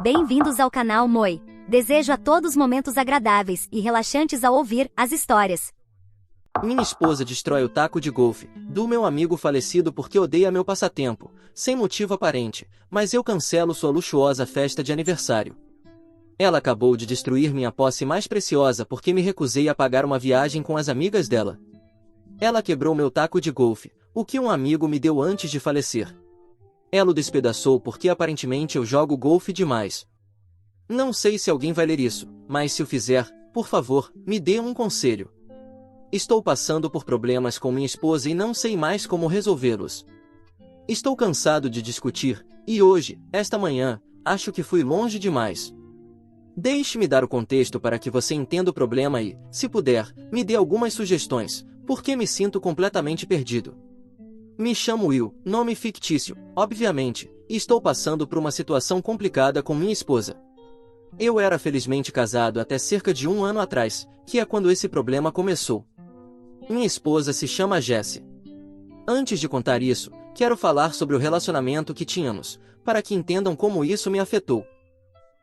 Bem-vindos ao canal Moi. Desejo a todos momentos agradáveis e relaxantes ao ouvir as histórias. Minha esposa destrói o taco de golfe do meu amigo falecido porque odeia meu passatempo, sem motivo aparente, mas eu cancelo sua luxuosa festa de aniversário. Ela acabou de destruir minha posse mais preciosa porque me recusei a pagar uma viagem com as amigas dela. Ela quebrou meu taco de golfe, o que um amigo me deu antes de falecer. Ela o despedaçou porque aparentemente eu jogo golfe demais. Não sei se alguém vai ler isso, mas se o fizer, por favor, me dê um conselho. Estou passando por problemas com minha esposa e não sei mais como resolvê-los. Estou cansado de discutir, e hoje, esta manhã, acho que fui longe demais. Deixe-me dar o contexto para que você entenda o problema e, se puder, me dê algumas sugestões, porque me sinto completamente perdido. Me chamo Will, nome fictício, obviamente, e estou passando por uma situação complicada com minha esposa. Eu era felizmente casado até cerca de 1 ano atrás, que é quando esse problema começou. Minha esposa se chama Jessie. Antes de contar isso, quero falar sobre o relacionamento que tínhamos, para que entendam como isso me afetou.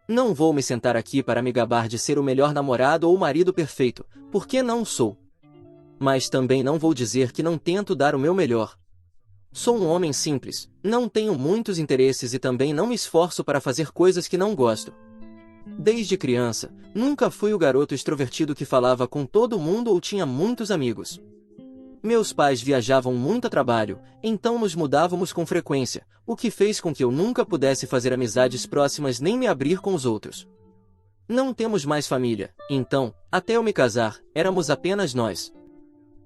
Não vou me sentar aqui para me gabar de ser o melhor namorado ou marido perfeito, porque não sou. Mas também não vou dizer que não tento dar o meu melhor. Sou um homem simples, não tenho muitos interesses e também não me esforço para fazer coisas que não gosto. Desde criança, nunca fui o garoto extrovertido que falava com todo mundo ou tinha muitos amigos. Meus pais viajavam muito a trabalho, então nos mudávamos com frequência, o que fez com que eu nunca pudesse fazer amizades próximas nem me abrir com os outros. Não temos mais família, então, até eu me casar, éramos apenas nós.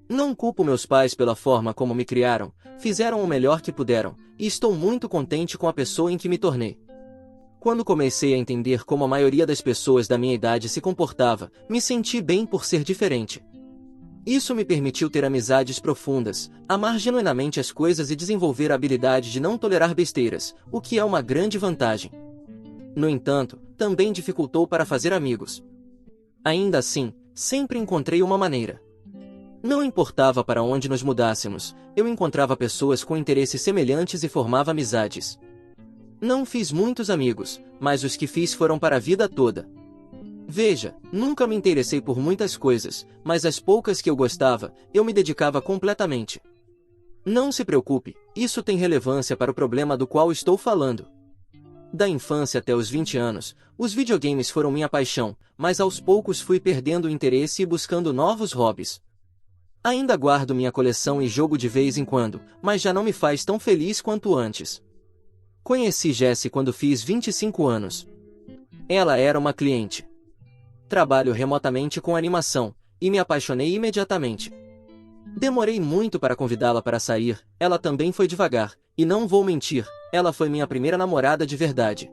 Não culpo meus pais pela forma como me criaram, fizeram o melhor que puderam, e estou muito contente com a pessoa em que me tornei. Quando comecei a entender como a maioria das pessoas da minha idade se comportava, me senti bem por ser diferente. Isso me permitiu ter amizades profundas, amar genuinamente as coisas e desenvolver a habilidade de não tolerar besteiras, o que é uma grande vantagem. No entanto, também dificultou para fazer amigos. Ainda assim, sempre encontrei uma maneira. Não importava para onde nos mudássemos, eu encontrava pessoas com interesses semelhantes e formava amizades. Não fiz muitos amigos, mas os que fiz foram para a vida toda. Veja, nunca me interessei por muitas coisas, mas as poucas que eu gostava, eu me dedicava completamente. Não se preocupe, isso tem relevância para o problema do qual estou falando. Da infância até os 20 anos, os videogames foram minha paixão, mas aos poucos fui perdendo o interesse e buscando novos hobbies. Ainda guardo minha coleção e jogo de vez em quando, mas já não me faz tão feliz quanto antes. Conheci Jessie quando fiz 25 anos. Ela era uma cliente. Trabalho remotamente com animação, e me apaixonei imediatamente. Demorei muito para convidá-la para sair, ela também foi devagar, e não vou mentir, ela foi minha primeira namorada de verdade.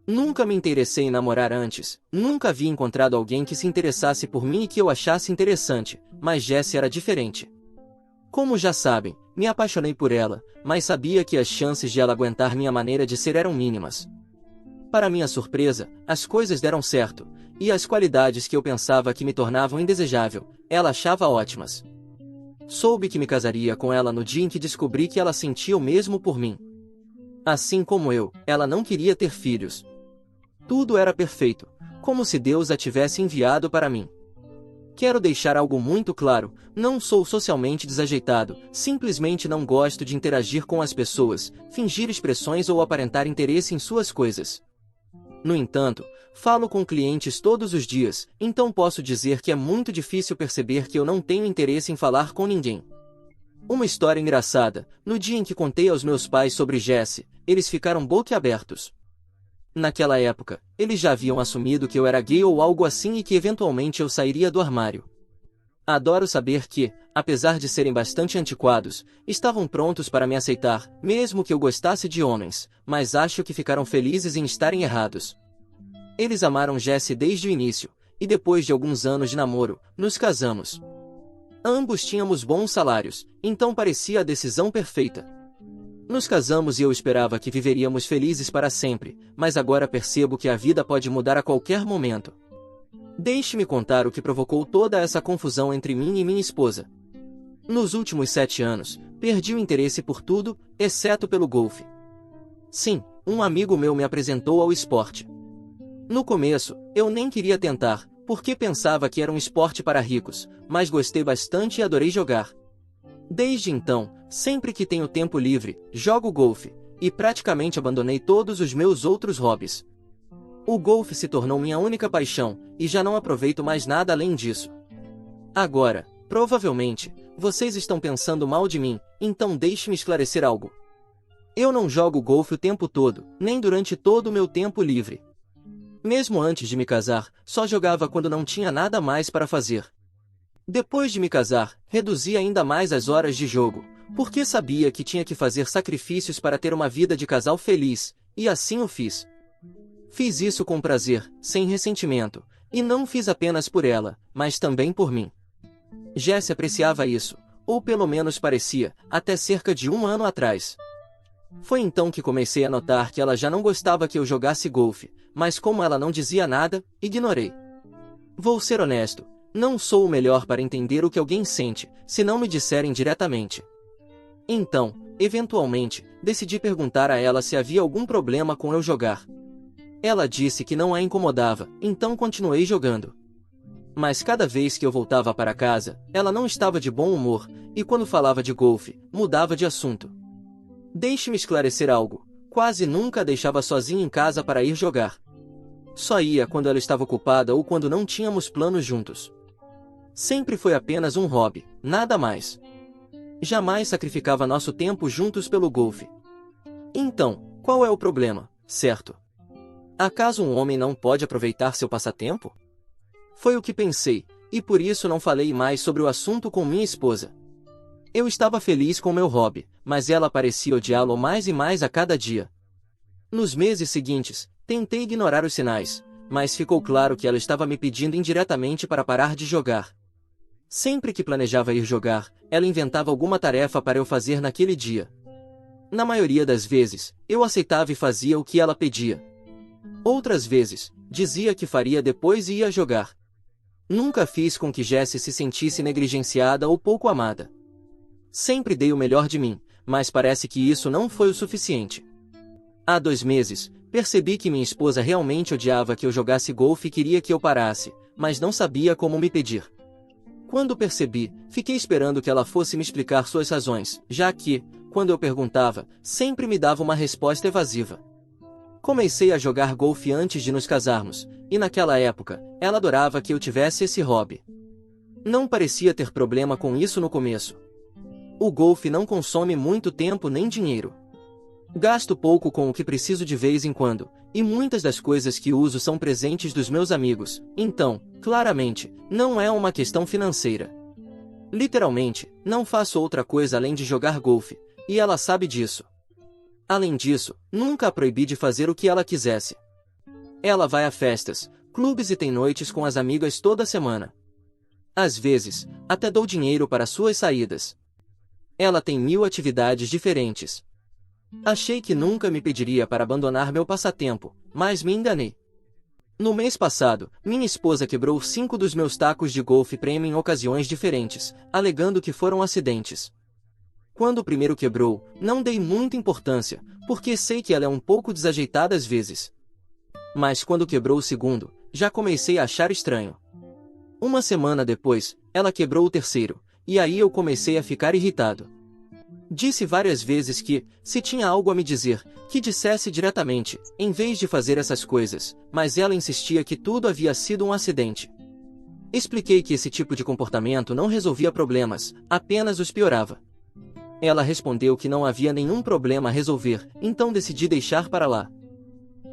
Nunca me interessei em namorar antes, nunca havia encontrado alguém que se interessasse por mim e que eu achasse interessante, mas Jessie era diferente. Como já sabem, me apaixonei por ela, mas sabia que as chances de ela aguentar minha maneira de ser eram mínimas. Para minha surpresa, as coisas deram certo, e as qualidades que eu pensava que me tornavam indesejável, ela achava ótimas. Soube que me casaria com ela no dia em que descobri que ela sentia o mesmo por mim. Assim como eu, ela não queria ter filhos. Tudo era perfeito, como se Deus a tivesse enviado para mim. Quero deixar algo muito claro, não sou socialmente desajeitado, simplesmente não gosto de interagir com as pessoas, fingir expressões ou aparentar interesse em suas coisas. No entanto, falo com clientes todos os dias, então posso dizer que é muito difícil perceber que eu não tenho interesse em falar com ninguém. Uma história engraçada, no dia em que contei aos meus pais sobre Jessie, eles ficaram boquiabertos. Naquela época, eles já haviam assumido que eu era gay ou algo assim e que eventualmente eu sairia do armário. Adoro saber que, apesar de serem bastante antiquados, estavam prontos para me aceitar, mesmo que eu gostasse de homens, mas acho que ficaram felizes em estarem errados. Eles amaram Jessie desde o início, e depois de alguns anos de namoro, nos casamos. Ambos tínhamos bons salários, então parecia a decisão perfeita. Nos casamos e eu esperava que viveríamos felizes para sempre, mas agora percebo que a vida pode mudar a qualquer momento. Deixe-me contar o que provocou toda essa confusão entre mim e minha esposa. Nos últimos 7 anos, perdi o interesse por tudo, exceto pelo golfe. Sim, um amigo meu me apresentou ao esporte. No começo, eu nem queria tentar, porque pensava que era um esporte para ricos, mas gostei bastante e adorei jogar. Desde então, sempre que tenho tempo livre, jogo golfe, e praticamente abandonei todos os meus outros hobbies. O golfe se tornou minha única paixão, e já não aproveito mais nada além disso. Agora, provavelmente, vocês estão pensando mal de mim, então deixe-me esclarecer algo. Eu não jogo golfe o tempo todo, nem durante todo o meu tempo livre. Mesmo antes de me casar, só jogava quando não tinha nada mais para fazer. Depois de me casar, reduzi ainda mais as horas de jogo, porque sabia que tinha que fazer sacrifícios para ter uma vida de casal feliz, e assim o fiz. Fiz isso com prazer, sem ressentimento, e não fiz apenas por ela, mas também por mim. Jessie apreciava isso, ou pelo menos parecia, até cerca de um ano atrás. Foi então que comecei a notar que ela já não gostava que eu jogasse golfe, mas como ela não dizia nada, ignorei. Vou ser honesto, não sou o melhor para entender o que alguém sente, se não me disserem diretamente. Então, eventualmente, decidi perguntar a ela se havia algum problema com eu jogar. Ela disse que não a incomodava, então continuei jogando. Mas cada vez que eu voltava para casa, ela não estava de bom humor, e quando falava de golfe, mudava de assunto. Deixe-me esclarecer algo, quase nunca a deixava sozinha em casa para ir jogar. Só ia quando ela estava ocupada ou quando não tínhamos planos juntos. Sempre foi apenas um hobby, nada mais. Jamais sacrificava nosso tempo juntos pelo golfe. Então, qual é o problema, certo? Acaso um homem não pode aproveitar seu passatempo? Foi o que pensei, e por isso não falei mais sobre o assunto com minha esposa. Eu estava feliz com meu hobby, mas ela parecia odiá-lo mais e mais a cada dia. Nos meses seguintes, tentei ignorar os sinais, mas ficou claro que ela estava me pedindo indiretamente para parar de jogar. Sempre que planejava ir jogar, ela inventava alguma tarefa para eu fazer naquele dia. Na maioria das vezes, eu aceitava e fazia o que ela pedia. Outras vezes, dizia que faria depois e ia jogar. Nunca fiz com que Jessie se sentisse negligenciada ou pouco amada. Sempre dei o melhor de mim, mas parece que isso não foi o suficiente. Há 2 meses, percebi que minha esposa realmente odiava que eu jogasse golfe e queria que eu parasse, mas não sabia como me pedir. Quando percebi, fiquei esperando que ela fosse me explicar suas razões, já que, quando eu perguntava, sempre me dava uma resposta evasiva. Comecei a jogar golfe antes de nos casarmos, e naquela época, ela adorava que eu tivesse esse hobby. Não parecia ter problema com isso no começo. O golfe não consome muito tempo nem dinheiro. Gasto pouco com o que preciso de vez em quando, e muitas das coisas que uso são presentes dos meus amigos, então, claramente, não é uma questão financeira. Literalmente, não faço outra coisa além de jogar golfe, e ela sabe disso. Além disso, nunca a proibi de fazer o que ela quisesse. Ela vai a festas, clubes e tem noites com as amigas toda semana. Às vezes, até dou dinheiro para suas saídas. Ela tem 1000 atividades diferentes. Achei que nunca me pediria para abandonar meu passatempo, mas me enganei. No mês passado, minha esposa quebrou 5 dos meus tacos de golfe premium em ocasiões diferentes, alegando que foram acidentes. Quando o primeiro quebrou, não dei muita importância, porque sei que ela é um pouco desajeitada às vezes. Mas quando quebrou o segundo, já comecei a achar estranho. Uma semana depois, ela quebrou o terceiro, e aí eu comecei a ficar irritado. Disse várias vezes que, se tinha algo a me dizer, que dissesse diretamente, em vez de fazer essas coisas, mas ela insistia que tudo havia sido um acidente. Expliquei que esse tipo de comportamento não resolvia problemas, apenas os piorava. Ela respondeu que não havia nenhum problema a resolver, então decidi deixar para lá.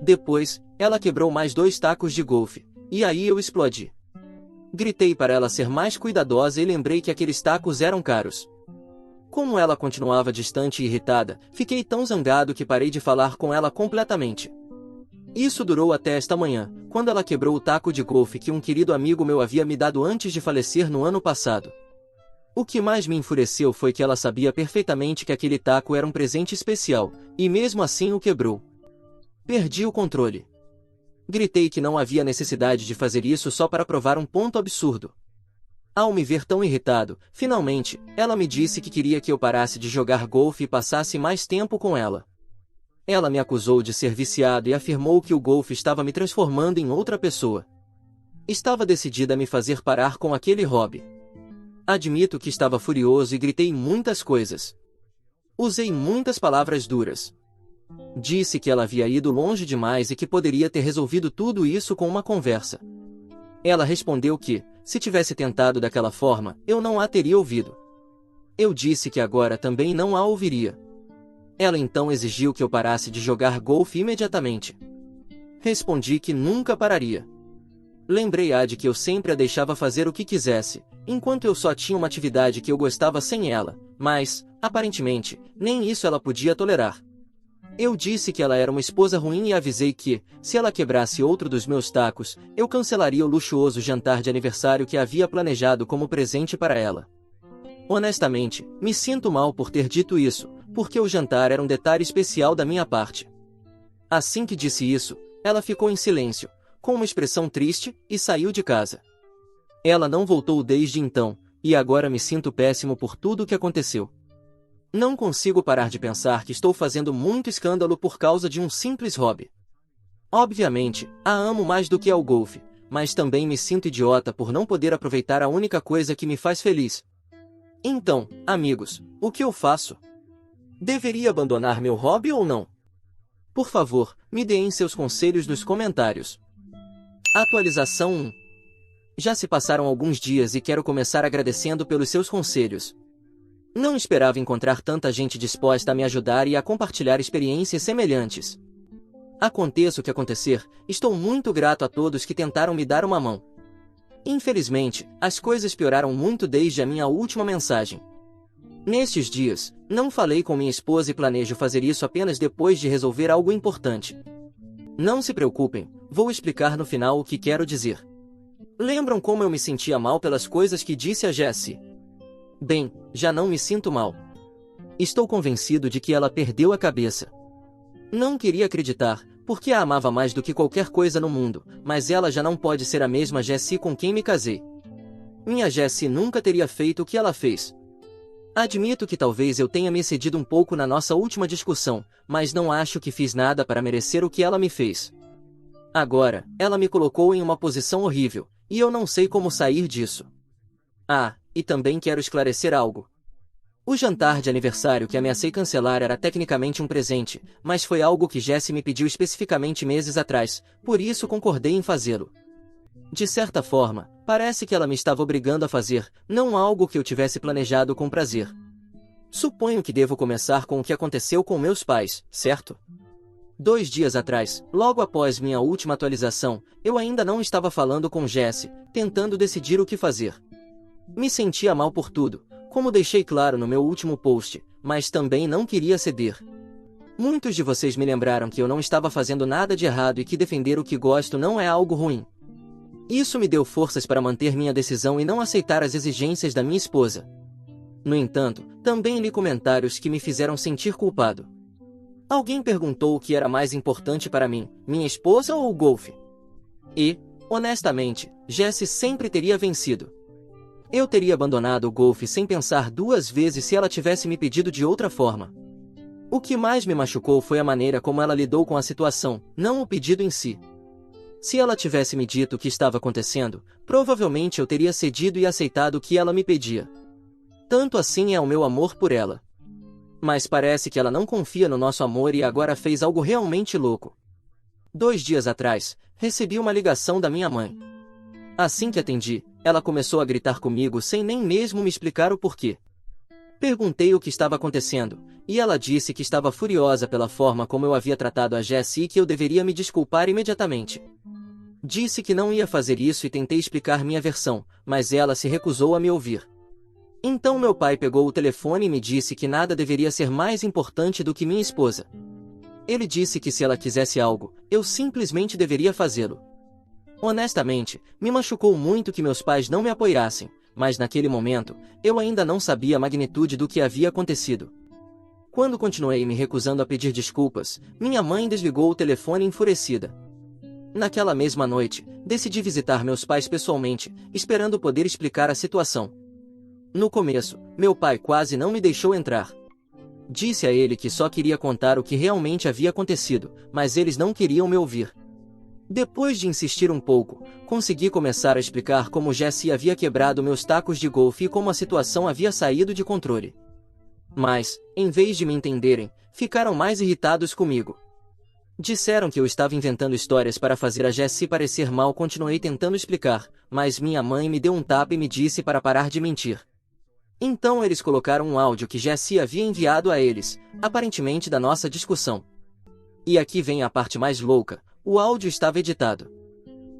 Depois, ela quebrou mais 2 tacos de golfe, e aí eu explodi. Gritei para ela ser mais cuidadosa e lembrei que aqueles tacos eram caros. Como ela continuava distante e irritada, fiquei tão zangado que parei de falar com ela completamente. Isso durou até esta manhã, quando ela quebrou o taco de golfe que um querido amigo meu havia me dado antes de falecer no ano passado. O que mais me enfureceu foi que ela sabia perfeitamente que aquele taco era um presente especial, e mesmo assim o quebrou. Perdi o controle. Gritei que não havia necessidade de fazer isso só para provar um ponto absurdo. Ao me ver tão irritado, finalmente, ela me disse que queria que eu parasse de jogar golfe e passasse mais tempo com ela. Ela me acusou de ser viciado e afirmou que o golfe estava me transformando em outra pessoa. Estava decidida a me fazer parar com aquele hobby. Admito que estava furioso e gritei muitas coisas. Usei muitas palavras duras. Disse que ela havia ido longe demais e que poderia ter resolvido tudo isso com uma conversa. Ela respondeu que, se tivesse tentado daquela forma, eu não a teria ouvido. Eu disse que agora também não a ouviria. Ela então exigiu que eu parasse de jogar golfe imediatamente. Respondi que nunca pararia. Lembrei-a de que eu sempre a deixava fazer o que quisesse, enquanto eu só tinha uma atividade que eu gostava sem ela, mas, aparentemente, nem isso ela podia tolerar. Eu disse que ela era uma esposa ruim e avisei que, se ela quebrasse outro dos meus tacos, eu cancelaria o luxuoso jantar de aniversário que havia planejado como presente para ela. Honestamente, me sinto mal por ter dito isso, porque o jantar era um detalhe especial da minha parte. Assim que disse isso, ela ficou em silêncio, com uma expressão triste, e saiu de casa. Ela não voltou desde então, e agora me sinto péssimo por tudo o que aconteceu. Não consigo parar de pensar que estou fazendo muito escândalo por causa de um simples hobby. Obviamente, a amo mais do que ao golfe, mas também me sinto idiota por não poder aproveitar a única coisa que me faz feliz. Então, amigos, o que eu faço? Deveria abandonar meu hobby ou não? Por favor, me deem seus conselhos nos comentários. Atualização 1. Já se passaram alguns dias e quero começar agradecendo pelos seus conselhos. Não esperava encontrar tanta gente disposta a me ajudar e a compartilhar experiências semelhantes. Aconteça o que acontecer, estou muito grato a todos que tentaram me dar uma mão. Infelizmente, as coisas pioraram muito desde a minha última mensagem. Nestes dias, não falei com minha esposa e planejo fazer isso apenas depois de resolver algo importante. Não se preocupem, vou explicar no final o que quero dizer. Lembram como eu me sentia mal pelas coisas que disse a Jessie? Bem, já não me sinto mal. Estou convencido de que ela perdeu a cabeça. Não queria acreditar, porque a amava mais do que qualquer coisa no mundo, mas ela já não pode ser a mesma Jessie com quem me casei. Minha Jessie nunca teria feito o que ela fez. Admito que talvez eu tenha me excedido um pouco na nossa última discussão, mas não acho que fiz nada para merecer o que ela me fez. Agora, ela me colocou em uma posição horrível, e eu não sei como sair disso. Ah, e também quero esclarecer algo. O jantar de aniversário que ameacei cancelar era tecnicamente um presente, mas foi algo que Jessie me pediu especificamente meses atrás, por isso concordei em fazê-lo. De certa forma, parece que ela me estava obrigando a fazer, não algo que eu tivesse planejado com prazer. Suponho que devo começar com o que aconteceu com meus pais, certo? 2 dias atrás, logo após minha última atualização, eu ainda não estava falando com Jessie, tentando decidir o que fazer. Me sentia mal por tudo, como deixei claro no meu último post, mas também não queria ceder. Muitos de vocês me lembraram que eu não estava fazendo nada de errado e que defender o que gosto não é algo ruim. Isso me deu forças para manter minha decisão e não aceitar as exigências da minha esposa. No entanto, também li comentários que me fizeram sentir culpado. Alguém perguntou o que era mais importante para mim, minha esposa ou o golfe? E, honestamente, Jessie sempre teria vencido. Eu teria abandonado o golfe sem pensar 2 vezes se ela tivesse me pedido de outra forma. O que mais me machucou foi a maneira como ela lidou com a situação, não o pedido em si. Se ela tivesse me dito o que estava acontecendo, provavelmente eu teria cedido e aceitado o que ela me pedia. Tanto assim é o meu amor por ela. Mas parece que ela não confia no nosso amor e agora fez algo realmente louco. 2 dias atrás, recebi uma ligação da minha mãe. Assim que atendi, ela começou a gritar comigo sem nem mesmo me explicar o porquê. Perguntei o que estava acontecendo, e ela disse que estava furiosa pela forma como eu havia tratado a Jessie e que eu deveria me desculpar imediatamente. Disse que não ia fazer isso e tentei explicar minha versão, mas ela se recusou a me ouvir. Então meu pai pegou o telefone e me disse que nada deveria ser mais importante do que minha esposa. Ele disse que se ela quisesse algo, eu simplesmente deveria fazê-lo. Honestamente, me machucou muito que meus pais não me apoiassem, mas naquele momento, eu ainda não sabia a magnitude do que havia acontecido. Quando continuei me recusando a pedir desculpas, minha mãe desligou o telefone enfurecida. Naquela mesma noite, decidi visitar meus pais pessoalmente, esperando poder explicar a situação. No começo, meu pai quase não me deixou entrar. Disse a ele que só queria contar o que realmente havia acontecido, mas eles não queriam me ouvir. Depois de insistir um pouco, consegui começar a explicar como Jesse havia quebrado meus tacos de golfe e como a situação havia saído de controle. Mas, em vez de me entenderem, ficaram mais irritados comigo. Disseram que eu estava inventando histórias para fazer a Jessie parecer mal. Continuei tentando explicar, mas minha mãe me deu um tapa e me disse para parar de mentir. Então eles colocaram um áudio que Jessie havia enviado a eles, aparentemente da nossa discussão. E aqui vem a parte mais louca, o áudio estava editado.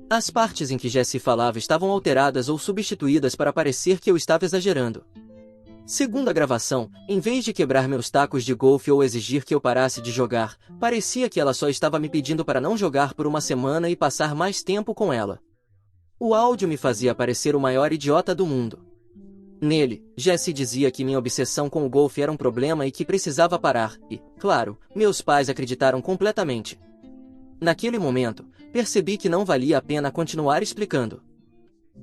As partes em que Jessie falava estavam alteradas ou substituídas para parecer que eu estava exagerando. Segundo a gravação, em vez de quebrar meus tacos de golfe ou exigir que eu parasse de jogar, parecia que ela só estava me pedindo para não jogar por uma semana e passar mais tempo com ela. O áudio me fazia parecer o maior idiota do mundo. Nele, Jessie dizia que minha obsessão com o golfe era um problema e que precisava parar, e, claro, meus pais acreditaram completamente. Naquele momento, percebi que não valia a pena continuar explicando.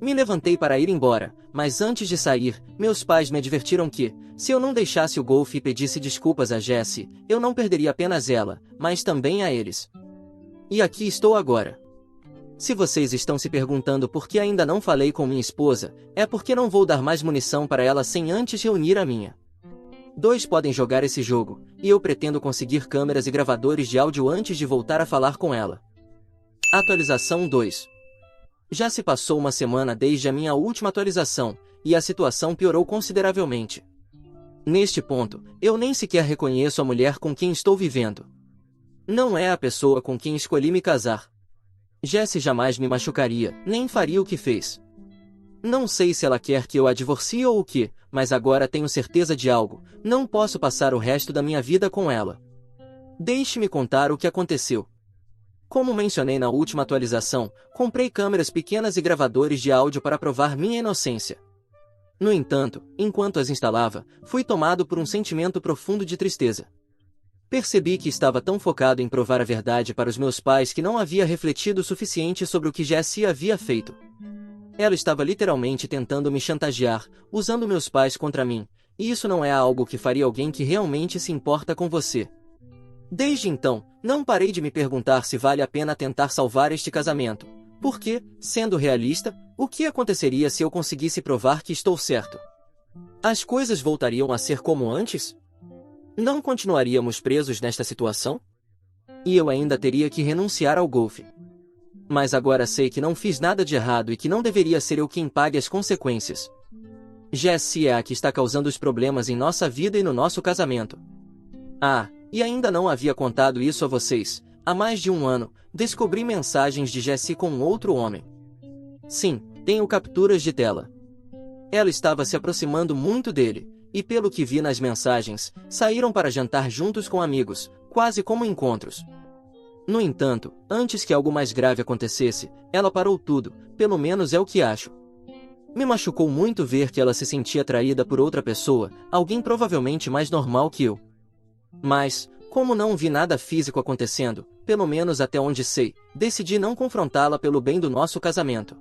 Me levantei para ir embora, mas antes de sair, meus pais me advertiram que, se eu não deixasse o golfe e pedisse desculpas a Jessie, eu não perderia apenas ela, mas também a eles. E aqui estou agora. Se vocês estão se perguntando por que ainda não falei com minha esposa, é porque não vou dar mais munição para ela sem antes reunir a minha. 2 podem jogar esse jogo, e eu pretendo conseguir câmeras e gravadores de áudio antes de voltar a falar com ela. Atualização 2. Já se passou uma semana desde a minha última atualização, e a situação piorou consideravelmente. Neste ponto, eu nem sequer reconheço a mulher com quem estou vivendo. Não é a pessoa com quem escolhi me casar. Jessie jamais me machucaria, nem faria o que fez. Não sei se ela quer que eu a divorcie ou o que, mas agora tenho certeza de algo, não posso passar o resto da minha vida com ela. Deixe-me contar o que aconteceu. Como mencionei na última atualização, comprei câmeras pequenas e gravadores de áudio para provar minha inocência. No entanto, enquanto as instalava, fui tomado por um sentimento profundo de tristeza. Percebi que estava tão focado em provar a verdade para os meus pais que não havia refletido o suficiente sobre o que Jessie havia feito. Ela estava literalmente tentando me chantagear, usando meus pais contra mim, e isso não é algo que faria alguém que realmente se importa com você. Desde então, não parei de me perguntar se vale a pena tentar salvar este casamento, porque, sendo realista, o que aconteceria se eu conseguisse provar que estou certo? As coisas voltariam a ser como antes? Não continuaríamos presos nesta situação? E eu ainda teria que renunciar ao golfe. Mas agora sei que não fiz nada de errado e que não deveria ser eu quem pague as consequências. Jessie é a que está causando os problemas em nossa vida e no nosso casamento. E ainda não havia contado isso a vocês. Há mais de um ano, descobri mensagens de Jessie com um outro homem. Sim, tenho capturas de tela. Ela estava se aproximando muito dele, e pelo que vi nas mensagens, saíram para jantar juntos com amigos, quase como encontros. No entanto, antes que algo mais grave acontecesse, ela parou tudo, pelo menos é o que acho. Me machucou muito ver que ela se sentia atraída por outra pessoa, alguém provavelmente mais normal que eu. Mas, como não vi nada físico acontecendo, pelo menos até onde sei, decidi não confrontá-la pelo bem do nosso casamento.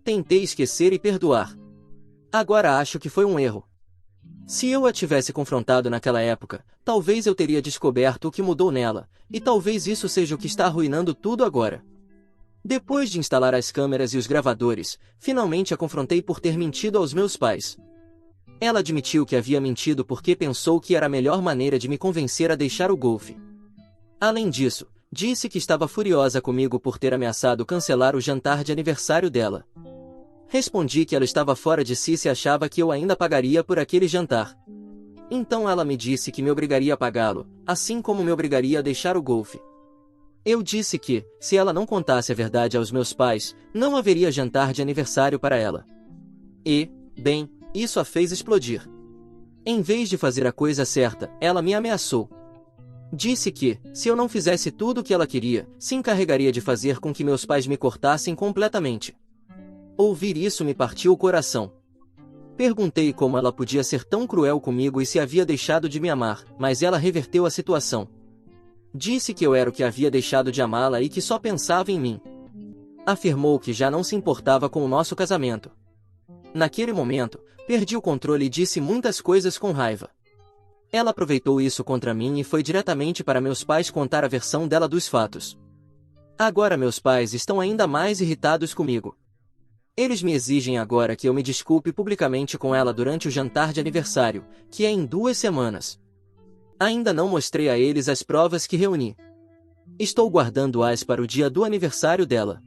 Tentei esquecer e perdoar. Agora acho que foi um erro. Se eu a tivesse confrontado naquela época, talvez eu teria descoberto o que mudou nela, e talvez isso seja o que está arruinando tudo agora. Depois de instalar as câmeras e os gravadores, finalmente a confrontei por ter mentido aos meus pais. Ela admitiu que havia mentido porque pensou que era a melhor maneira de me convencer a deixar o golfe. Além disso, disse que estava furiosa comigo por ter ameaçado cancelar o jantar de aniversário dela. Respondi que ela estava fora de si se achava que eu ainda pagaria por aquele jantar. Então ela me disse que me obrigaria a pagá-lo, assim como me obrigaria a deixar o golfe. Eu disse que, se ela não contasse a verdade aos meus pais, não haveria jantar de aniversário para ela. E, bem, isso a fez explodir. Em vez de fazer a coisa certa, ela me ameaçou. Disse que, se eu não fizesse tudo o que ela queria, se encarregaria de fazer com que meus pais me cortassem completamente. Ouvir isso me partiu o coração. Perguntei como ela podia ser tão cruel comigo e se havia deixado de me amar, mas ela reverteu a situação. Disse que eu era o que havia deixado de amá-la e que só pensava em mim. Afirmou que já não se importava com o nosso casamento. Naquele momento, perdi o controle e disse muitas coisas com raiva. Ela aproveitou isso contra mim e foi diretamente para meus pais contar a versão dela dos fatos. Agora meus pais estão ainda mais irritados comigo. Eles me exigem agora que eu me desculpe publicamente com ela durante o jantar de aniversário, que é em 2 semanas. Ainda não mostrei a eles as provas que reuni. Estou guardando-as para o dia do aniversário dela.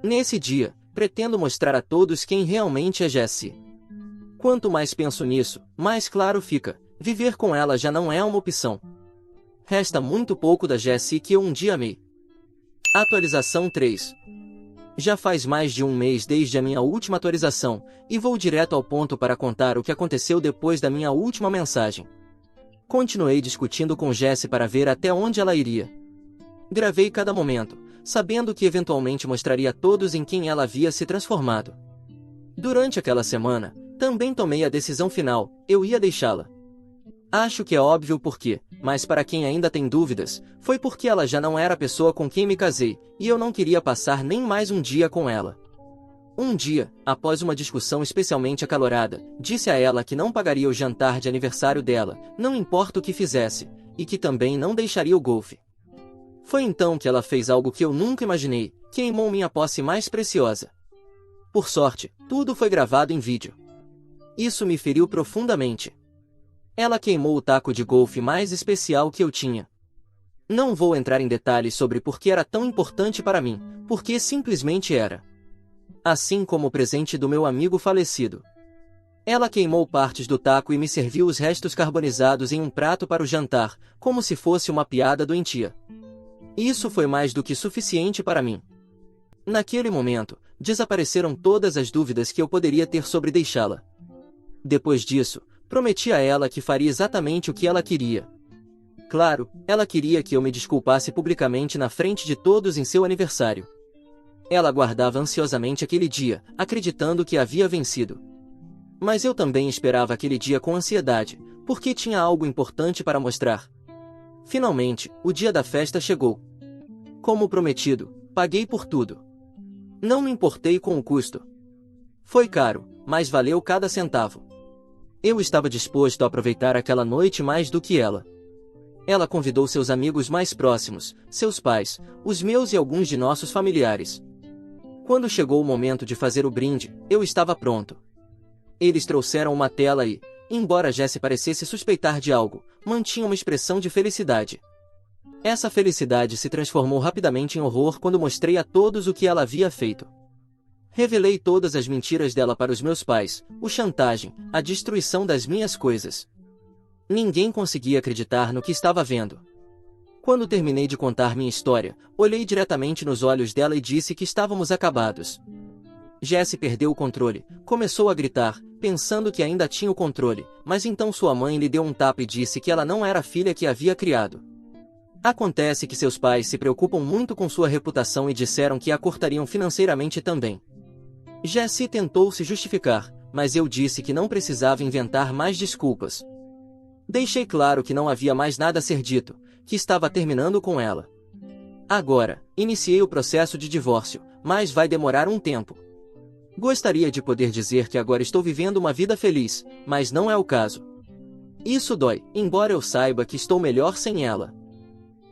Nesse dia, pretendo mostrar a todos quem realmente é Jessie. Quanto mais penso nisso, mais claro fica, viver com ela já não é uma opção. Resta muito pouco da Jessie que eu um dia amei. Atualização 3. Já faz mais de um mês desde a minha última atualização, e vou direto ao ponto para contar o que aconteceu depois da minha última mensagem. Continuei discutindo com Jessie para ver até onde ela iria. Gravei cada momento, sabendo que eventualmente mostraria a todos em quem ela havia se transformado. Durante aquela semana, também tomei a decisão final, eu ia deixá-la. Acho que é óbvio por quê, mas para quem ainda tem dúvidas, foi porque ela já não era a pessoa com quem me casei, e eu não queria passar nem mais um dia com ela. Um dia, após uma discussão especialmente acalorada, disse a ela que não pagaria o jantar de aniversário dela, não importa o que fizesse, e que também não deixaria o golfe. Foi então que ela fez algo que eu nunca imaginei, queimou minha posse mais preciosa. Por sorte, tudo foi gravado em vídeo. Isso me feriu profundamente. Ela queimou o taco de golfe mais especial que eu tinha. Não vou entrar em detalhes sobre por que era tão importante para mim, porque simplesmente era. Assim como o presente do meu amigo falecido. Ela queimou partes do taco e me serviu os restos carbonizados em um prato para o jantar, como se fosse uma piada doentia. Isso foi mais do que suficiente para mim. Naquele momento, desapareceram todas as dúvidas que eu poderia ter sobre deixá-la. Depois disso, prometi a ela que faria exatamente o que ela queria. Claro, ela queria que eu me desculpasse publicamente na frente de todos em seu aniversário. Ela aguardava ansiosamente aquele dia, acreditando que havia vencido. Mas eu também esperava aquele dia com ansiedade, porque tinha algo importante para mostrar. Finalmente, o dia da festa chegou. Como prometido, paguei por tudo. Não me importei com o custo. Foi caro, mas valeu cada centavo. Eu estava disposto a aproveitar aquela noite mais do que ela. Ela convidou seus amigos mais próximos, seus pais, os meus e alguns de nossos familiares. Quando chegou o momento de fazer o brinde, eu estava pronto. Eles trouxeram uma tela e, embora Jessie parecesse suspeitar de algo, mantinha uma expressão de felicidade. Essa felicidade se transformou rapidamente em horror quando mostrei a todos o que ela havia feito. Revelei todas as mentiras dela para os meus pais, a chantagem, a destruição das minhas coisas. Ninguém conseguia acreditar no que estava vendo. Quando terminei de contar minha história, olhei diretamente nos olhos dela e disse que estávamos acabados. Jessie perdeu o controle, começou a gritar, pensando que ainda tinha o controle, mas então sua mãe lhe deu um tapa e disse que ela não era a filha que havia criado. Acontece que seus pais se preocupam muito com sua reputação e disseram que a cortariam financeiramente também. Jessie tentou se justificar, mas eu disse que não precisava inventar mais desculpas. Deixei claro que não havia mais nada a ser dito, que estava terminando com ela. Agora, iniciei o processo de divórcio, mas vai demorar um tempo. Gostaria de poder dizer que agora estou vivendo uma vida feliz, mas não é o caso. Isso dói, embora eu saiba que estou melhor sem ela.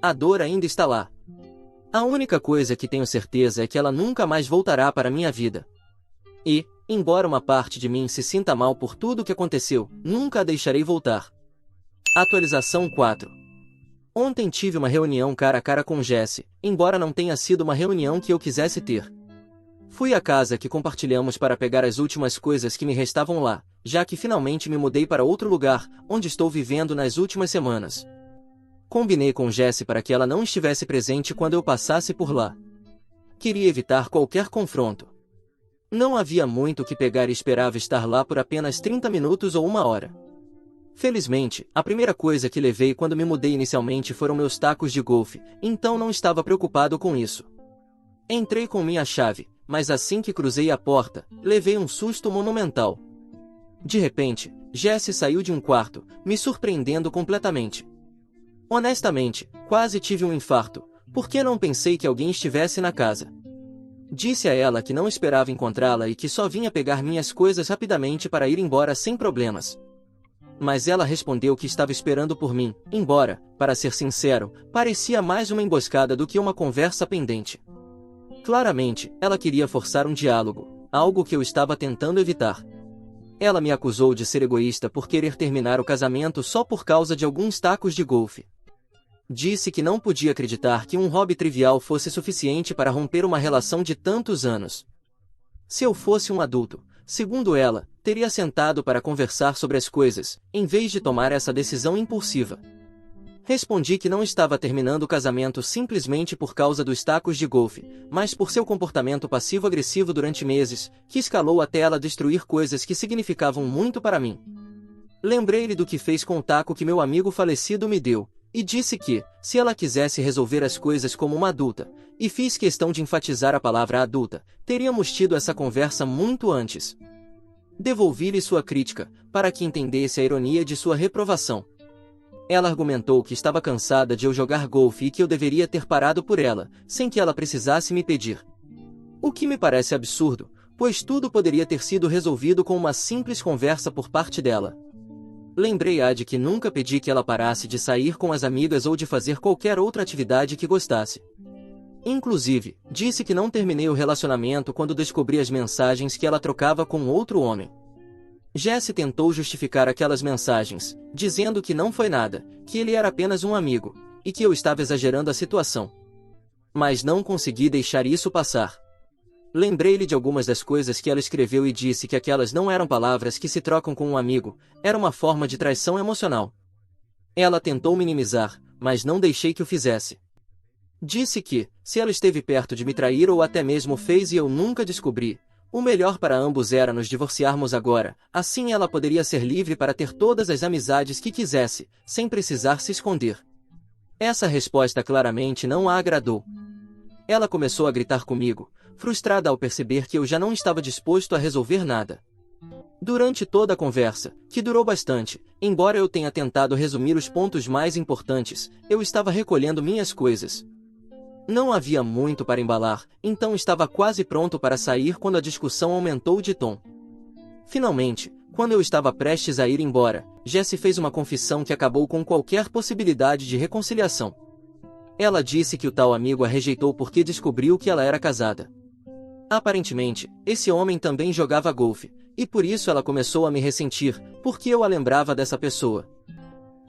A dor ainda está lá. A única coisa que tenho certeza é que ela nunca mais voltará para minha vida. E, embora uma parte de mim se sinta mal por tudo o que aconteceu, nunca a deixarei voltar. Atualização 4. Ontem tive uma reunião cara a cara com Jessie, embora não tenha sido uma reunião que eu quisesse ter. Fui à casa que compartilhamos para pegar as últimas coisas que me restavam lá, já que finalmente me mudei para outro lugar, onde estou vivendo nas últimas semanas. Combinei com Jessie para que ela não estivesse presente quando eu passasse por lá. Queria evitar qualquer confronto. Não havia muito o que pegar e esperava estar lá por apenas 30 minutos ou 1 hora. Felizmente, a primeira coisa que levei quando me mudei inicialmente foram meus tacos de golfe, então não estava preocupado com isso. Entrei com minha chave, mas assim que cruzei a porta, levei um susto monumental. De repente, Jessie saiu de um quarto, me surpreendendo completamente. Honestamente, quase tive um infarto, porque não pensei que alguém estivesse na casa. Disse a ela que não esperava encontrá-la e que só vinha pegar minhas coisas rapidamente para ir embora sem problemas. Mas ela respondeu que estava esperando por mim, embora, para ser sincero, parecia mais uma emboscada do que uma conversa pendente. Claramente, ela queria forçar um diálogo, algo que eu estava tentando evitar. Ela me acusou de ser egoísta por querer terminar o casamento só por causa de alguns tacos de golfe. Disse que não podia acreditar que um hobby trivial fosse suficiente para romper uma relação de tantos anos. Se eu fosse um adulto, segundo ela, teria sentado para conversar sobre as coisas, em vez de tomar essa decisão impulsiva. Respondi que não estava terminando o casamento simplesmente por causa dos tacos de golfe, mas por seu comportamento passivo-agressivo durante meses, que escalou até ela destruir coisas que significavam muito para mim. Lembrei-lhe do que fez com o taco que meu amigo falecido me deu, e disse que, se ela quisesse resolver as coisas como uma adulta, e fiz questão de enfatizar a palavra adulta, teríamos tido essa conversa muito antes. Devolvi-lhe sua crítica, para que entendesse a ironia de sua reprovação. Ela argumentou que estava cansada de eu jogar golfe e que eu deveria ter parado por ela, sem que ela precisasse me pedir. O que me parece absurdo, pois tudo poderia ter sido resolvido com uma simples conversa por parte dela. Lembrei-a de que nunca pedi que ela parasse de sair com as amigas ou de fazer qualquer outra atividade que gostasse. Inclusive, disse que não terminei o relacionamento quando descobri as mensagens que ela trocava com outro homem. Jesse tentou justificar aquelas mensagens, dizendo que não foi nada, que ele era apenas um amigo, e que eu estava exagerando a situação. Mas não consegui deixar isso passar. Lembrei-lhe de algumas das coisas que ela escreveu e disse que aquelas não eram palavras que se trocam com um amigo, era uma forma de traição emocional. Ela tentou minimizar, mas não deixei que o fizesse. Disse que, se ela esteve perto de me trair ou até mesmo fez e eu nunca descobri, o melhor para ambos era nos divorciarmos agora, assim ela poderia ser livre para ter todas as amizades que quisesse, sem precisar se esconder. Essa resposta claramente não a agradou. Ela começou a gritar comigo, frustrada ao perceber que eu já não estava disposto a resolver nada. Durante toda a conversa, que durou bastante, embora eu tenha tentado resumir os pontos mais importantes, eu estava recolhendo minhas coisas. Não havia muito para embalar, então estava quase pronto para sair quando a discussão aumentou de tom. Finalmente, quando eu estava prestes a ir embora, Jessie fez uma confissão que acabou com qualquer possibilidade de reconciliação. Ela disse que o tal amigo a rejeitou porque descobriu que ela era casada. Aparentemente, esse homem também jogava golfe, e por isso ela começou a me ressentir, porque eu a lembrava dessa pessoa.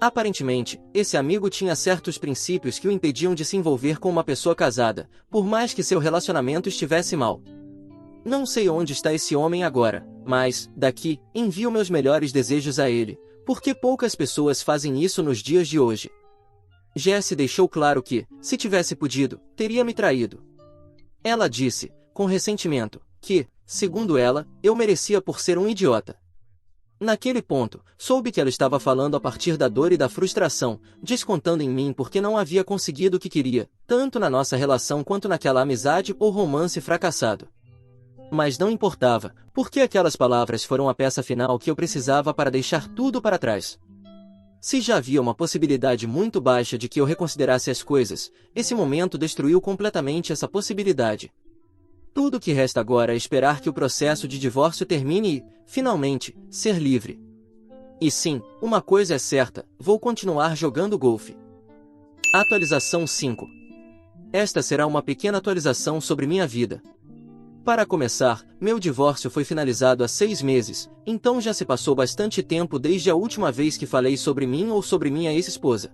Aparentemente, esse amigo tinha certos princípios que o impediam de se envolver com uma pessoa casada, por mais que seu relacionamento estivesse mal. Não sei onde está esse homem agora, mas, daqui, envio meus melhores desejos a ele, porque poucas pessoas fazem isso nos dias de hoje. Jessie deixou claro que, se tivesse podido, teria me traído. Ela disse, com ressentimento, que, segundo ela, eu merecia por ser um idiota. Naquele ponto, soube que ela estava falando a partir da dor e da frustração, descontando em mim porque não havia conseguido o que queria, tanto na nossa relação quanto naquela amizade ou romance fracassado. Mas não importava, porque aquelas palavras foram a peça final que eu precisava para deixar tudo para trás. Se já havia uma possibilidade muito baixa de que eu reconsiderasse as coisas, esse momento destruiu completamente essa possibilidade. Tudo o que resta agora é esperar que o processo de divórcio termine e, finalmente, ser livre. E sim, uma coisa é certa, vou continuar jogando golfe. Atualização 5. Esta será uma pequena atualização sobre minha vida. Para começar, meu divórcio foi finalizado há 6 meses, então já se passou bastante tempo desde a última vez que falei sobre mim ou sobre minha ex-esposa.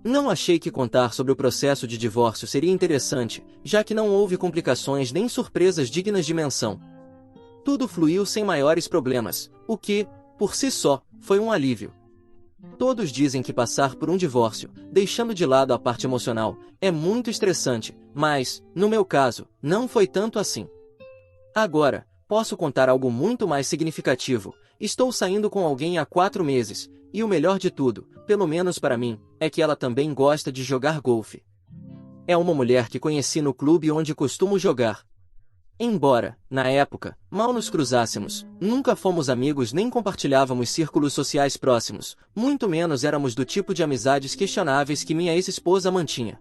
Não achei que contar sobre o processo de divórcio seria interessante, já que não houve complicações nem surpresas dignas de menção. Tudo fluiu sem maiores problemas, o que, por si só, foi um alívio. Todos dizem que passar por um divórcio, deixando de lado a parte emocional, é muito estressante, mas, no meu caso, não foi tanto assim. Agora, posso contar algo muito mais significativo. Estou saindo com alguém há 4 meses, e o melhor de tudo, pelo menos para mim, é que ela também gosta de jogar golfe. É uma mulher que conheci no clube onde costumo jogar. Embora, na época, mal nos cruzássemos, nunca fomos amigos nem compartilhávamos círculos sociais próximos, muito menos éramos do tipo de amizades questionáveis que minha ex-esposa mantinha.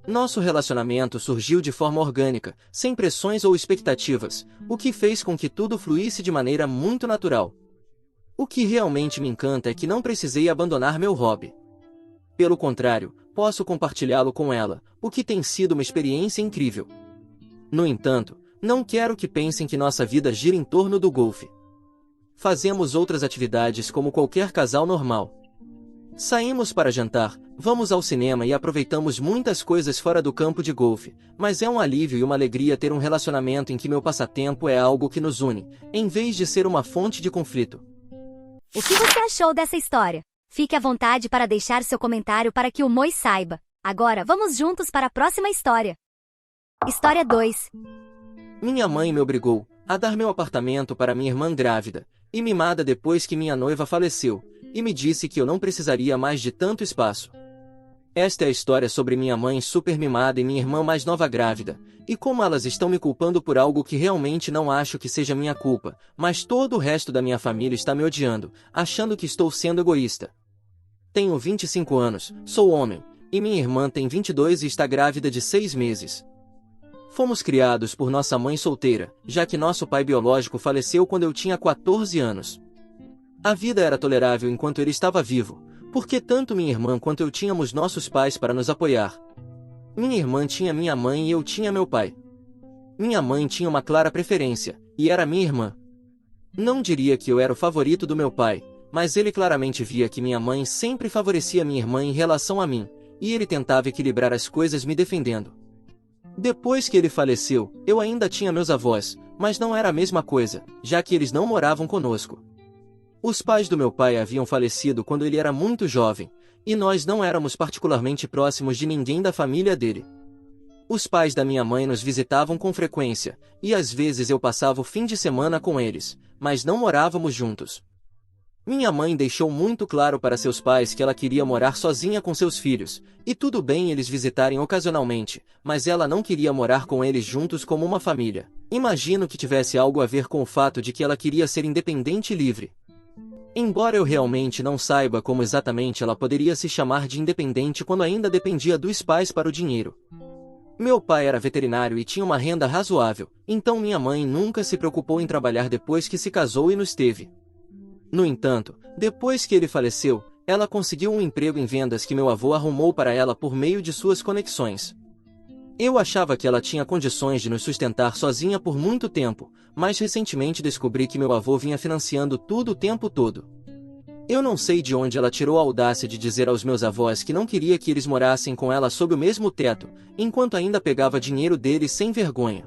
Nosso relacionamento surgiu de forma orgânica, sem pressões ou expectativas, o que fez com que tudo fluísse de maneira muito natural. O que realmente me encanta é que não precisei abandonar meu hobby. Pelo contrário, posso compartilhá-lo com ela, o que tem sido uma experiência incrível. No entanto, não quero que pensem que nossa vida gira em torno do golfe. Fazemos outras atividades como qualquer casal normal. Saímos para jantar, vamos ao cinema e aproveitamos muitas coisas fora do campo de golfe, mas é um alívio e uma alegria ter um relacionamento em que meu passatempo é algo que nos une, em vez de ser uma fonte de conflito. O que você achou dessa história? Fique à vontade para deixar seu comentário para que o Moi saiba. Agora, vamos juntos para a próxima história. História 2. Minha mãe me obrigou a dar meu apartamento para minha irmã grávida e mimada depois que minha noiva faleceu, e me disse que eu não precisaria mais de tanto espaço. Esta é a história sobre minha mãe super mimada e minha irmã mais nova grávida, e como elas estão me culpando por algo que realmente não acho que seja minha culpa, mas todo o resto da minha família está me odiando, achando que estou sendo egoísta. Tenho 25 anos, sou homem, e minha irmã tem 22 e está grávida de 6 meses. Fomos criados por nossa mãe solteira, já que nosso pai biológico faleceu quando eu tinha 14 anos. A vida era tolerável enquanto ele estava vivo, porque tanto minha irmã quanto eu tínhamos nossos pais para nos apoiar. Minha irmã tinha minha mãe e eu tinha meu pai. Minha mãe tinha uma clara preferência, e era minha irmã. Não diria que eu era o favorito do meu pai, mas ele claramente via que minha mãe sempre favorecia minha irmã em relação a mim, e ele tentava equilibrar as coisas me defendendo. Depois que ele faleceu, eu ainda tinha meus avós, mas não era a mesma coisa, já que eles não moravam conosco. Os pais do meu pai haviam falecido quando ele era muito jovem, e nós não éramos particularmente próximos de ninguém da família dele. Os pais da minha mãe nos visitavam com frequência, e às vezes eu passava o fim de semana com eles, mas não morávamos juntos. Minha mãe deixou muito claro para seus pais que ela queria morar sozinha com seus filhos, e tudo bem eles visitarem ocasionalmente, mas ela não queria morar com eles juntos como uma família. Imagino que tivesse algo a ver com o fato de que ela queria ser independente e livre. Embora eu realmente não saiba como exatamente ela poderia se chamar de independente quando ainda dependia dos pais para o dinheiro. Meu pai era veterinário e tinha uma renda razoável, então minha mãe nunca se preocupou em trabalhar depois que se casou e nos teve. No entanto, depois que ele faleceu, ela conseguiu um emprego em vendas que meu avô arrumou para ela por meio de suas conexões. Eu achava que ela tinha condições de nos sustentar sozinha por muito tempo, mas recentemente descobri que meu avô vinha financiando tudo o tempo todo. Eu não sei de onde ela tirou a audácia de dizer aos meus avós que não queria que eles morassem com ela sob o mesmo teto, enquanto ainda pegava dinheiro deles sem vergonha.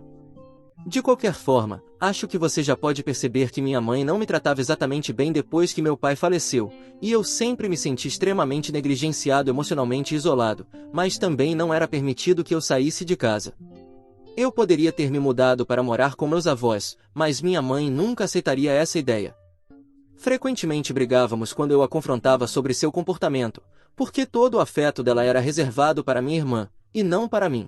De qualquer forma, acho que você já pode perceber que minha mãe não me tratava exatamente bem depois que meu pai faleceu, e eu sempre me senti extremamente negligenciado emocionalmente e isolado, mas também não era permitido que eu saísse de casa. Eu poderia ter me mudado para morar com meus avós, mas minha mãe nunca aceitaria essa ideia. Frequentemente brigávamos quando eu a confrontava sobre seu comportamento, porque todo o afeto dela era reservado para minha irmã, e não para mim.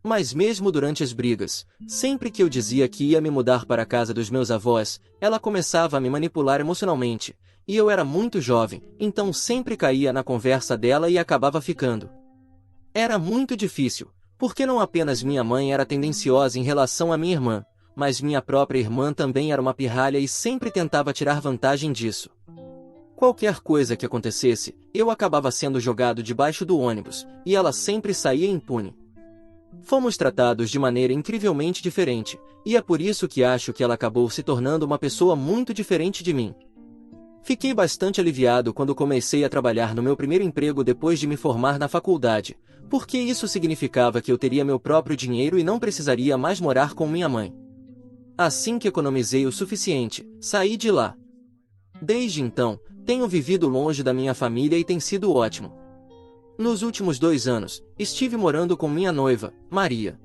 Mas mesmo durante as brigas, sempre que eu dizia que ia me mudar para a casa dos meus avós, ela começava a me manipular emocionalmente, e eu era muito jovem, então sempre caía na conversa dela e acabava ficando. Era muito difícil, porque não apenas minha mãe era tendenciosa em relação à minha irmã, mas minha própria irmã também era uma pirralha e sempre tentava tirar vantagem disso. Qualquer coisa que acontecesse, eu acabava sendo jogado debaixo do ônibus, e ela sempre saía impune. Fomos tratados de maneira incrivelmente diferente, e é por isso que acho que ela acabou se tornando uma pessoa muito diferente de mim. Fiquei bastante aliviado quando comecei a trabalhar no meu primeiro emprego depois de me formar na faculdade, porque isso significava que eu teria meu próprio dinheiro e não precisaria mais morar com minha mãe. Assim que economizei o suficiente, saí de lá. Desde então, tenho vivido longe da minha família e tem sido ótimo. Nos últimos 2 anos, estive morando com minha noiva, Maria.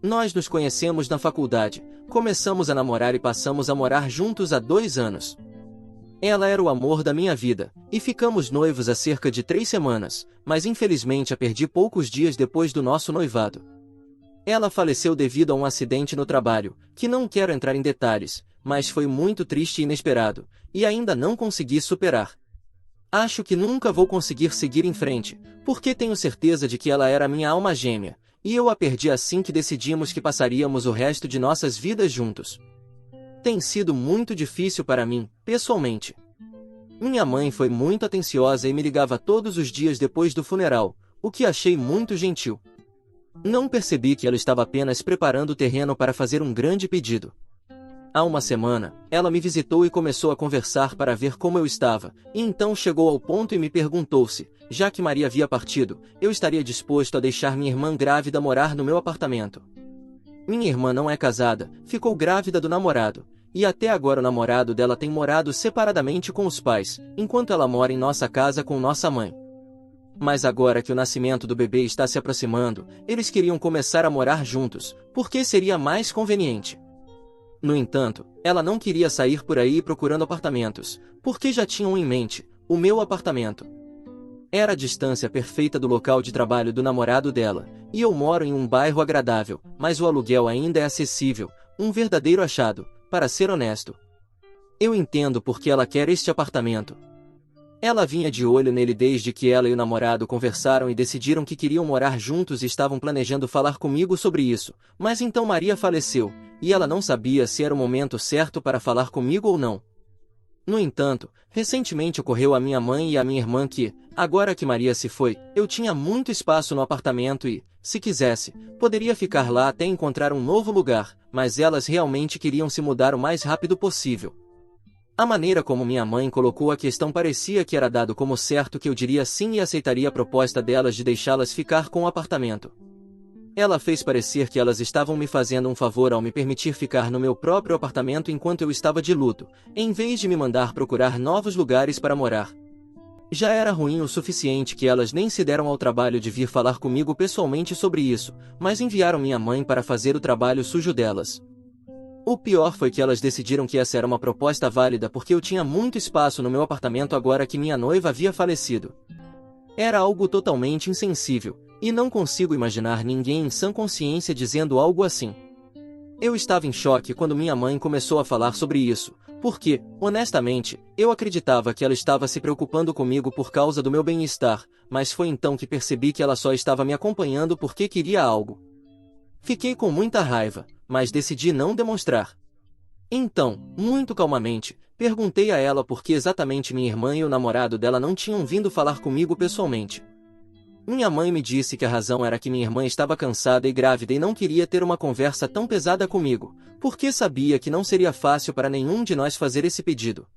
Nós nos conhecemos na faculdade, começamos a namorar e passamos a morar juntos há 2 anos. Ela era o amor da minha vida, e ficamos noivos há cerca de 3 semanas, mas infelizmente a perdi poucos dias depois do nosso noivado. Ela faleceu devido a um acidente no trabalho, que não quero entrar em detalhes, mas foi muito triste e inesperado, e ainda não consegui superar. Acho que nunca vou conseguir seguir em frente, porque tenho certeza de que ela era minha alma gêmea, e eu a perdi assim que decidimos que passaríamos o resto de nossas vidas juntos. Tem sido muito difícil para mim, pessoalmente. Minha mãe foi muito atenciosa e me ligava todos os dias depois do funeral, o que achei muito gentil. Não percebi que ela estava apenas preparando o terreno para fazer um grande pedido. Há uma semana, ela me visitou e começou a conversar para ver como eu estava, e então chegou ao ponto e me perguntou se, já que Maria havia partido, eu estaria disposto a deixar minha irmã grávida morar no meu apartamento. Minha irmã não é casada, ficou grávida do namorado, e até agora o namorado dela tem morado separadamente com os pais, enquanto ela mora em nossa casa com nossa mãe. Mas agora que o nascimento do bebê está se aproximando, eles queriam começar a morar juntos, porque seria mais conveniente. No entanto, ela não queria sair por aí procurando apartamentos, porque já tinham em mente o meu apartamento. Era a distância perfeita do local de trabalho do namorado dela, e eu moro em um bairro agradável, mas o aluguel ainda é acessível, um verdadeiro achado, para ser honesto. Eu entendo por que ela quer este apartamento. Ela vinha de olho nele desde que ela e o namorado conversaram e decidiram que queriam morar juntos e estavam planejando falar comigo sobre isso, mas então Maria faleceu, e ela não sabia se era o momento certo para falar comigo ou não. No entanto, recentemente ocorreu à minha mãe e à minha irmã que, agora que Maria se foi, eu tinha muito espaço no apartamento e, se quisesse, poderia ficar lá até encontrar um novo lugar, mas elas realmente queriam se mudar o mais rápido possível. A maneira como minha mãe colocou a questão parecia que era dado como certo que eu diria sim e aceitaria a proposta delas de deixá-las ficar com o apartamento. Ela fez parecer que elas estavam me fazendo um favor ao me permitir ficar no meu próprio apartamento enquanto eu estava de luto, em vez de me mandar procurar novos lugares para morar. Já era ruim o suficiente que elas nem se deram ao trabalho de vir falar comigo pessoalmente sobre isso, mas enviaram minha mãe para fazer o trabalho sujo delas. O pior foi que elas decidiram que essa era uma proposta válida porque eu tinha muito espaço no meu apartamento agora que minha noiva havia falecido. Era algo totalmente insensível, e não consigo imaginar ninguém em sã consciência dizendo algo assim. Eu estava em choque quando minha mãe começou a falar sobre isso, porque, honestamente, eu acreditava que ela estava se preocupando comigo por causa do meu bem-estar, mas foi então que percebi que ela só estava me acompanhando porque queria algo. Fiquei com muita raiva, mas decidi não demonstrar. Então, muito calmamente, perguntei a ela por que exatamente minha irmã e o namorado dela não tinham vindo falar comigo pessoalmente. Minha mãe me disse que a razão era que minha irmã estava cansada e grávida e não queria ter uma conversa tão pesada comigo, porque sabia que não seria fácil para nenhum de nós fazer esse pedido.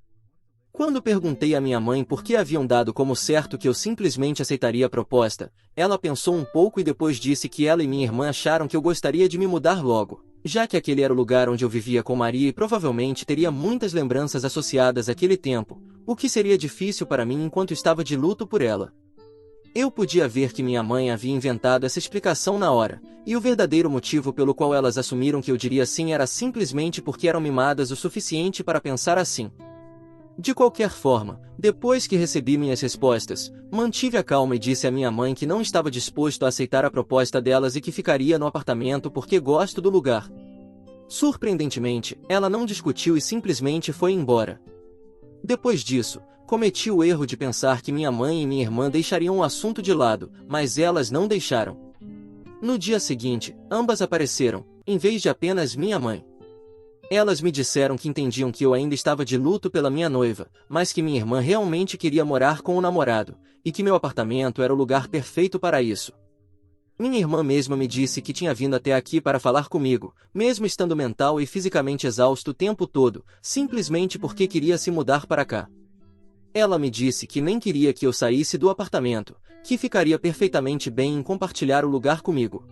Quando perguntei à minha mãe por que haviam dado como certo que eu simplesmente aceitaria a proposta, ela pensou um pouco e depois disse que ela e minha irmã acharam que eu gostaria de me mudar logo, já que aquele era o lugar onde eu vivia com Maria e provavelmente teria muitas lembranças associadas àquele tempo, o que seria difícil para mim enquanto estava de luto por ela. Eu podia ver que minha mãe havia inventado essa explicação na hora, e o verdadeiro motivo pelo qual elas assumiram que eu diria sim era simplesmente porque eram mimadas o suficiente para pensar assim. De qualquer forma, depois que recebi minhas respostas, mantive a calma e disse à minha mãe que não estava disposto a aceitar a proposta delas e que ficaria no apartamento porque gosto do lugar. Surpreendentemente, ela não discutiu e simplesmente foi embora. Depois disso, cometi o erro de pensar que minha mãe e minha irmã deixariam o assunto de lado, mas elas não deixaram. No dia seguinte, ambas apareceram, em vez de apenas minha mãe. Elas me disseram que entendiam que eu ainda estava de luto pela minha noiva, mas que minha irmã realmente queria morar com o namorado, e que meu apartamento era o lugar perfeito para isso. Minha irmã mesma me disse que tinha vindo até aqui para falar comigo, mesmo estando mental e fisicamente exausto o tempo todo, simplesmente porque queria se mudar para cá. Ela me disse que nem queria que eu saísse do apartamento, que ficaria perfeitamente bem em compartilhar o lugar comigo.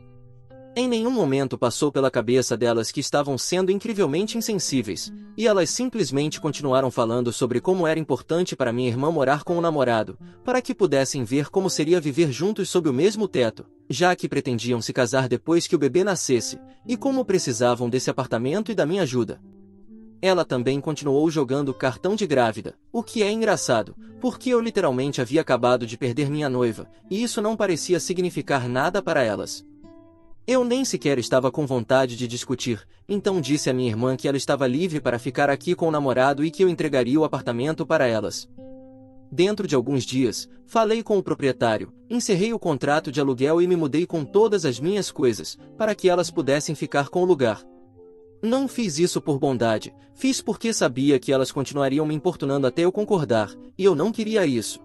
Em nenhum momento passou pela cabeça delas que estavam sendo incrivelmente insensíveis, e elas simplesmente continuaram falando sobre como era importante para minha irmã morar com o namorado, para que pudessem ver como seria viver juntos sob o mesmo teto, já que pretendiam se casar depois que o bebê nascesse, e como precisavam desse apartamento e da minha ajuda. Ela também continuou jogando cartão de grávida, o que é engraçado, porque eu literalmente havia acabado de perder minha noiva, e isso não parecia significar nada para elas. Eu nem sequer estava com vontade de discutir, então disse à minha irmã que ela estava livre para ficar aqui com o namorado e que eu entregaria o apartamento para elas. Dentro de alguns dias, falei com o proprietário, encerrei o contrato de aluguel e me mudei com todas as minhas coisas, para que elas pudessem ficar com o lugar. Não fiz isso por bondade, fiz porque sabia que elas continuariam me importunando até eu concordar, e eu não queria isso.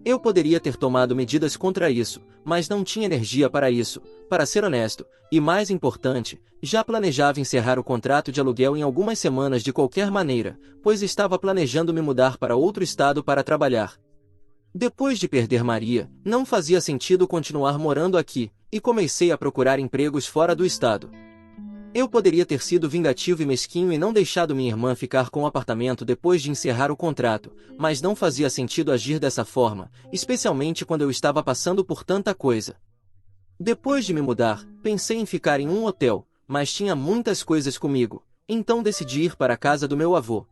Eu poderia ter tomado medidas contra isso, mas não tinha energia para isso, para ser honesto, e mais importante, já planejava encerrar o contrato de aluguel em algumas semanas de qualquer maneira, pois estava planejando me mudar para outro estado para trabalhar. Depois de perder Maria, não fazia sentido continuar morando aqui, e comecei a procurar empregos fora do estado. Eu poderia ter sido vingativo e mesquinho e não deixado minha irmã ficar com o apartamento depois de encerrar o contrato, mas não fazia sentido agir dessa forma, especialmente quando eu estava passando por tanta coisa. Depois de me mudar, pensei em ficar em um hotel, mas tinha muitas coisas comigo, então decidi ir para a casa do meu avô.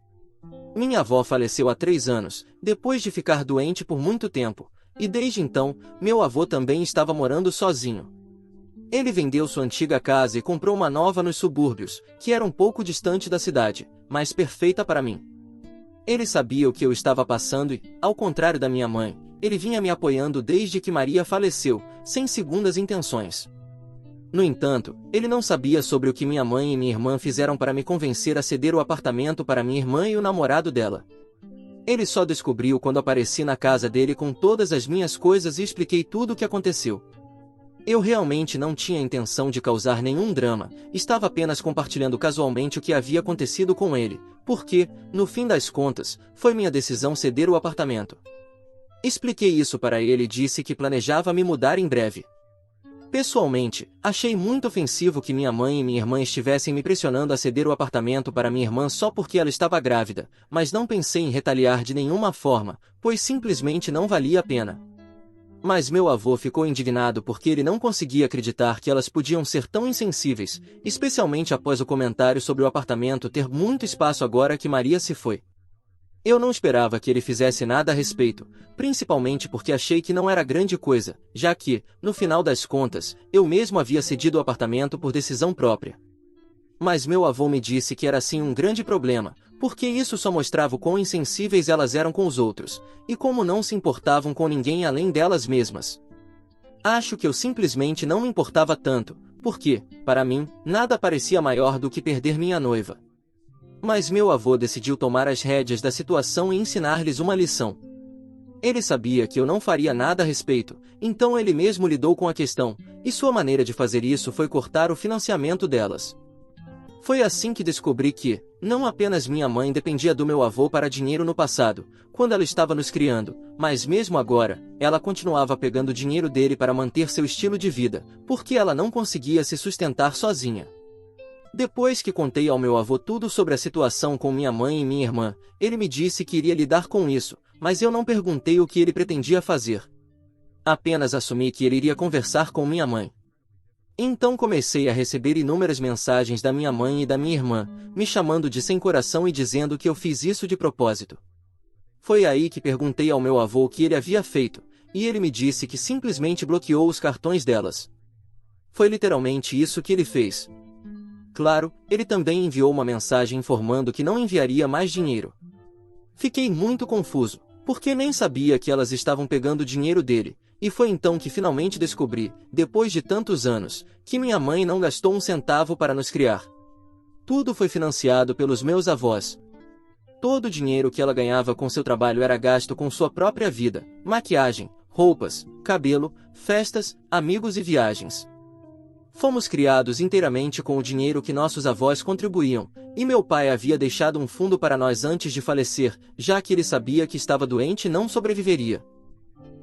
Minha avó faleceu há 3 anos, depois de ficar doente por muito tempo, e desde então, meu avô também estava morando sozinho. Ele vendeu sua antiga casa e comprou uma nova nos subúrbios, que era um pouco distante da cidade, mas perfeita para mim. Ele sabia o que eu estava passando e, ao contrário da minha mãe, ele vinha me apoiando desde que Maria faleceu, sem segundas intenções. No entanto, ele não sabia sobre o que minha mãe e minha irmã fizeram para me convencer a ceder o apartamento para minha irmã e o namorado dela. Ele só descobriu quando apareci na casa dele com todas as minhas coisas e expliquei tudo o que aconteceu. Eu realmente não tinha intenção de causar nenhum drama, estava apenas compartilhando casualmente o que havia acontecido com ele, porque, no fim das contas, foi minha decisão ceder o apartamento. Expliquei isso para ele e disse que planejava me mudar em breve. Pessoalmente, achei muito ofensivo que minha mãe e minha irmã estivessem me pressionando a ceder o apartamento para minha irmã só porque ela estava grávida, mas não pensei em retaliar de nenhuma forma, pois simplesmente não valia a pena. Mas meu avô ficou indignado porque ele não conseguia acreditar que elas podiam ser tão insensíveis, especialmente após o comentário sobre o apartamento ter muito espaço agora que Maria se foi. Eu não esperava que ele fizesse nada a respeito, principalmente porque achei que não era grande coisa, já que, no final das contas, eu mesmo havia cedido o apartamento por decisão própria. Mas meu avô me disse que era sim um grande problema, porque isso só mostrava o quão insensíveis elas eram com os outros, e como não se importavam com ninguém além delas mesmas. Acho que eu simplesmente não me importava tanto, porque, para mim, nada parecia maior do que perder minha noiva. Mas meu avô decidiu tomar as rédeas da situação e ensinar-lhes uma lição. Ele sabia que eu não faria nada a respeito, então ele mesmo lidou com a questão, e sua maneira de fazer isso foi cortar o financiamento delas. Foi assim que descobri que, não apenas minha mãe dependia do meu avô para dinheiro no passado, quando ela estava nos criando, mas mesmo agora, ela continuava pegando dinheiro dele para manter seu estilo de vida, porque ela não conseguia se sustentar sozinha. Depois que contei ao meu avô tudo sobre a situação com minha mãe e minha irmã, ele me disse que iria lidar com isso, mas eu não perguntei o que ele pretendia fazer. Apenas assumi que ele iria conversar com minha mãe. Então comecei a receber inúmeras mensagens da minha mãe e da minha irmã, me chamando de sem coração e dizendo que eu fiz isso de propósito. Foi aí que perguntei ao meu avô o que ele havia feito, e ele me disse que simplesmente bloqueou os cartões delas. Foi literalmente isso que ele fez. Claro, ele também enviou uma mensagem informando que não enviaria mais dinheiro. Fiquei muito confuso, porque nem sabia que elas estavam pegando dinheiro dele, e foi então que finalmente descobri, depois de tantos anos, que minha mãe não gastou um centavo para nos criar. Tudo foi financiado pelos meus avós. Todo o dinheiro que ela ganhava com seu trabalho era gasto com sua própria vida, maquiagem, roupas, cabelo, festas, amigos e viagens. Fomos criados inteiramente com o dinheiro que nossos avós contribuíam, e meu pai havia deixado um fundo para nós antes de falecer, já que ele sabia que estava doente e não sobreviveria.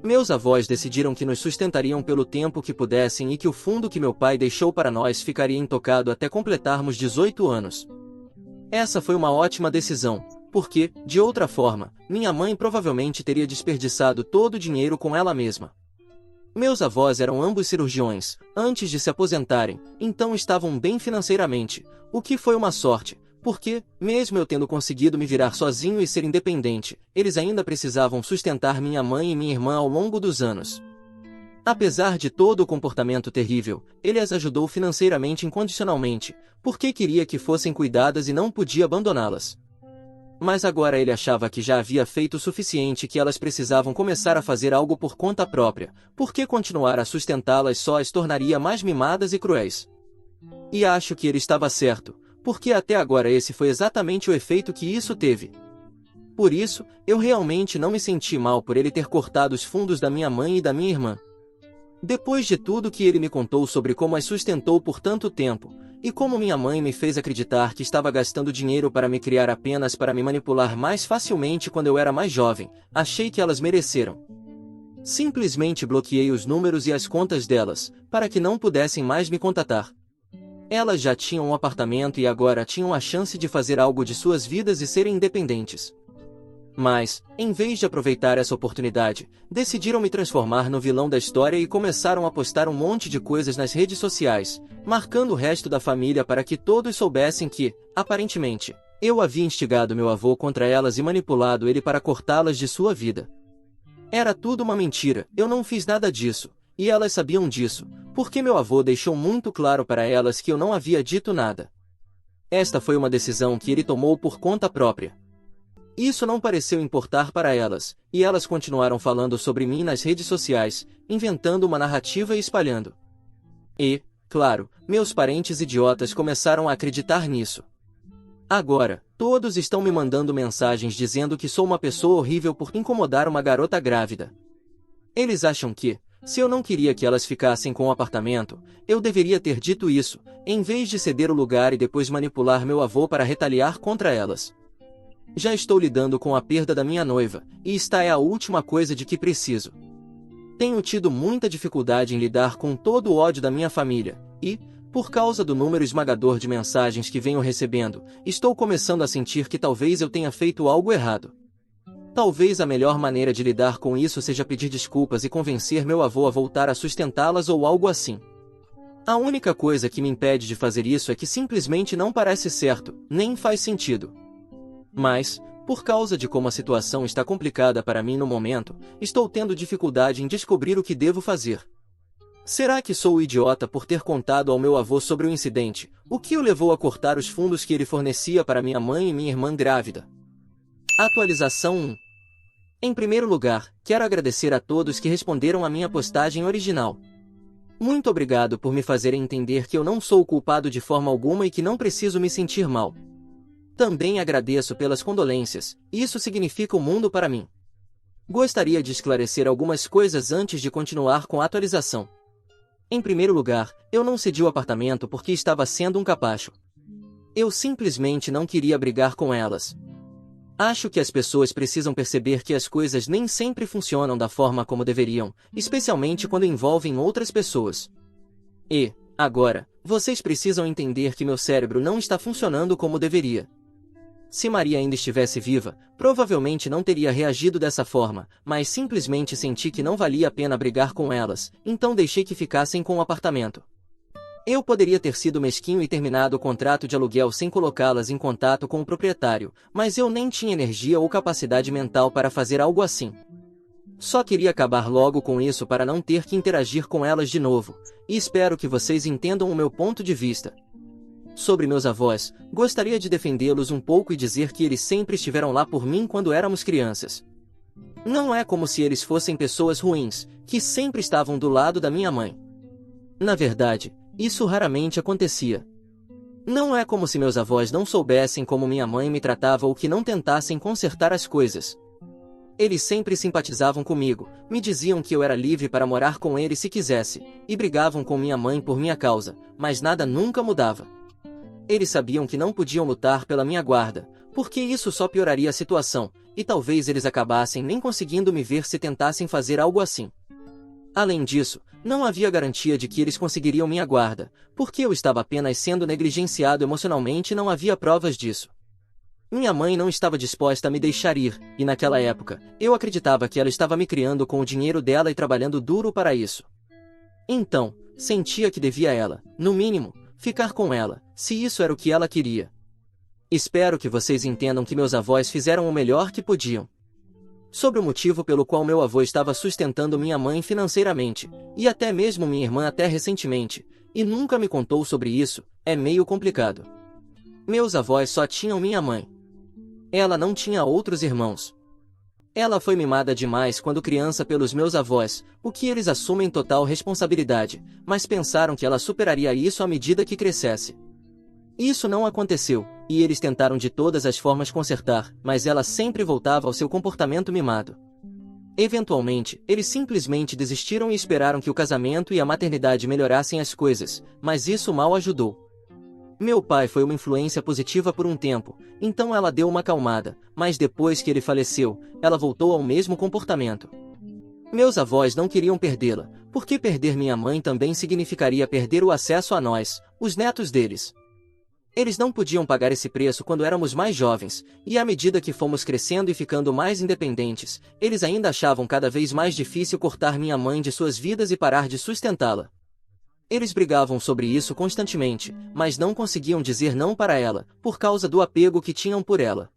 Meus avós decidiram que nos sustentariam pelo tempo que pudessem e que o fundo que meu pai deixou para nós ficaria intocado até completarmos 18 anos. Essa foi uma ótima decisão, porque, de outra forma, minha mãe provavelmente teria desperdiçado todo o dinheiro com ela mesma. Meus avós eram ambos cirurgiões, antes de se aposentarem, então estavam bem financeiramente, o que foi uma sorte, porque, mesmo eu tendo conseguido me virar sozinho e ser independente, eles ainda precisavam sustentar minha mãe e minha irmã ao longo dos anos. Apesar de todo o comportamento terrível, ele as ajudou financeiramente incondicionalmente, porque queria que fossem cuidadas e não podia abandoná-las. Mas agora ele achava que já havia feito o suficiente e que elas precisavam começar a fazer algo por conta própria, porque continuar a sustentá-las só as tornaria mais mimadas e cruéis. E acho que ele estava certo, porque até agora esse foi exatamente o efeito que isso teve. Por isso, eu realmente não me senti mal por ele ter cortado os fundos da minha mãe e da minha irmã. Depois de tudo que ele me contou sobre como as sustentou por tanto tempo, e como minha mãe me fez acreditar que estava gastando dinheiro para me criar apenas para me manipular mais facilmente quando eu era mais jovem, achei que elas mereceram. Simplesmente bloqueei os números e as contas delas, para que não pudessem mais me contatar. Elas já tinham um apartamento e agora tinham a chance de fazer algo de suas vidas e serem independentes. Mas, em vez de aproveitar essa oportunidade, decidiram me transformar no vilão da história e começaram a postar um monte de coisas nas redes sociais, marcando o resto da família para que todos soubessem que, aparentemente, eu havia instigado meu avô contra elas e manipulado ele para cortá-las de sua vida. Era tudo uma mentira, eu não fiz nada disso, e elas sabiam disso, porque meu avô deixou muito claro para elas que eu não havia dito nada. Esta foi uma decisão que ele tomou por conta própria. Isso não pareceu importar para elas, e elas continuaram falando sobre mim nas redes sociais, inventando uma narrativa e espalhando. E, claro, meus parentes idiotas começaram a acreditar nisso. Agora, todos estão me mandando mensagens dizendo que sou uma pessoa horrível por incomodar uma garota grávida. Eles acham que, se eu não queria que elas ficassem com o apartamento, eu deveria ter dito isso, em vez de ceder o lugar e depois manipular meu avô para retaliar contra elas. Já estou lidando com a perda da minha noiva, e esta é a última coisa de que preciso. Tenho tido muita dificuldade em lidar com todo o ódio da minha família, e, por causa do número esmagador de mensagens que venho recebendo, estou começando a sentir que talvez eu tenha feito algo errado. Talvez a melhor maneira de lidar com isso seja pedir desculpas e convencer meu avô a voltar a sustentá-las ou algo assim. A única coisa que me impede de fazer isso é que simplesmente não parece certo, nem faz sentido. Mas, por causa de como a situação está complicada para mim no momento, estou tendo dificuldade em descobrir o que devo fazer. Será que sou o idiota por ter contado ao meu avô sobre o incidente, o que o levou a cortar os fundos que ele fornecia para minha mãe e minha irmã grávida? Atualização 1. Em primeiro lugar, quero agradecer a todos que responderam à minha postagem original. Muito obrigado por me fazerem entender que eu não sou culpado de forma alguma e que não preciso me sentir mal. Também agradeço pelas condolências, isso significa o mundo para mim. Gostaria de esclarecer algumas coisas antes de continuar com a atualização. Em primeiro lugar, eu não cedi o apartamento porque estava sendo um capacho. Eu simplesmente não queria brigar com elas. Acho que as pessoas precisam perceber que as coisas nem sempre funcionam da forma como deveriam, especialmente quando envolvem outras pessoas. E, agora, vocês precisam entender que meu cérebro não está funcionando como deveria. Se Maria ainda estivesse viva, provavelmente não teria reagido dessa forma, mas simplesmente senti que não valia a pena brigar com elas, então deixei que ficassem com o apartamento. Eu poderia ter sido mesquinho e terminado o contrato de aluguel sem colocá-las em contato com o proprietário, mas eu nem tinha energia ou capacidade mental para fazer algo assim. Só queria acabar logo com isso para não ter que interagir com elas de novo, e espero que vocês entendam o meu ponto de vista. Sobre meus avós, gostaria de defendê-los um pouco e dizer que eles sempre estiveram lá por mim quando éramos crianças. Não é como se eles fossem pessoas ruins, que sempre estavam do lado da minha mãe. Na verdade, isso raramente acontecia. Não é como se meus avós não soubessem como minha mãe me tratava ou que não tentassem consertar as coisas. Eles sempre simpatizavam comigo, me diziam que eu era livre para morar com eles se quisesse, e brigavam com minha mãe por minha causa, mas nada nunca mudava. Eles sabiam que não podiam lutar pela minha guarda, porque isso só pioraria a situação, e talvez eles acabassem nem conseguindo me ver se tentassem fazer algo assim. Além disso, não havia garantia de que eles conseguiriam minha guarda, porque eu estava apenas sendo negligenciado emocionalmente e não havia provas disso. Minha mãe não estava disposta a me deixar ir, e naquela época, eu acreditava que ela estava me criando com o dinheiro dela e trabalhando duro para isso. Então, sentia que devia a ela, no mínimo, ficar com ela, se isso era o que ela queria. Espero que vocês entendam que meus avós fizeram o melhor que podiam. Sobre o motivo pelo qual meu avô estava sustentando minha mãe financeiramente, e até mesmo minha irmã até recentemente, e nunca me contou sobre isso, é meio complicado. Meus avós só tinham minha mãe. Ela não tinha outros irmãos. Ela foi mimada demais quando criança pelos meus avós, o que eles assumem total responsabilidade, mas pensaram que ela superaria isso à medida que crescesse. Isso não aconteceu, e eles tentaram de todas as formas consertar, mas ela sempre voltava ao seu comportamento mimado. Eventualmente, eles simplesmente desistiram e esperaram que o casamento e a maternidade melhorassem as coisas, mas isso mal ajudou. Meu pai foi uma influência positiva por um tempo, então ela deu uma acalmada, mas depois que ele faleceu, ela voltou ao mesmo comportamento. Meus avós não queriam perdê-la, porque perder minha mãe também significaria perder o acesso a nós, os netos deles. Eles não podiam pagar esse preço quando éramos mais jovens, e à medida que fomos crescendo e ficando mais independentes, eles ainda achavam cada vez mais difícil cortar minha mãe de suas vidas e parar de sustentá-la. Eles brigavam sobre isso constantemente, mas não conseguiam dizer não para ela, por causa do apego que tinham por ela.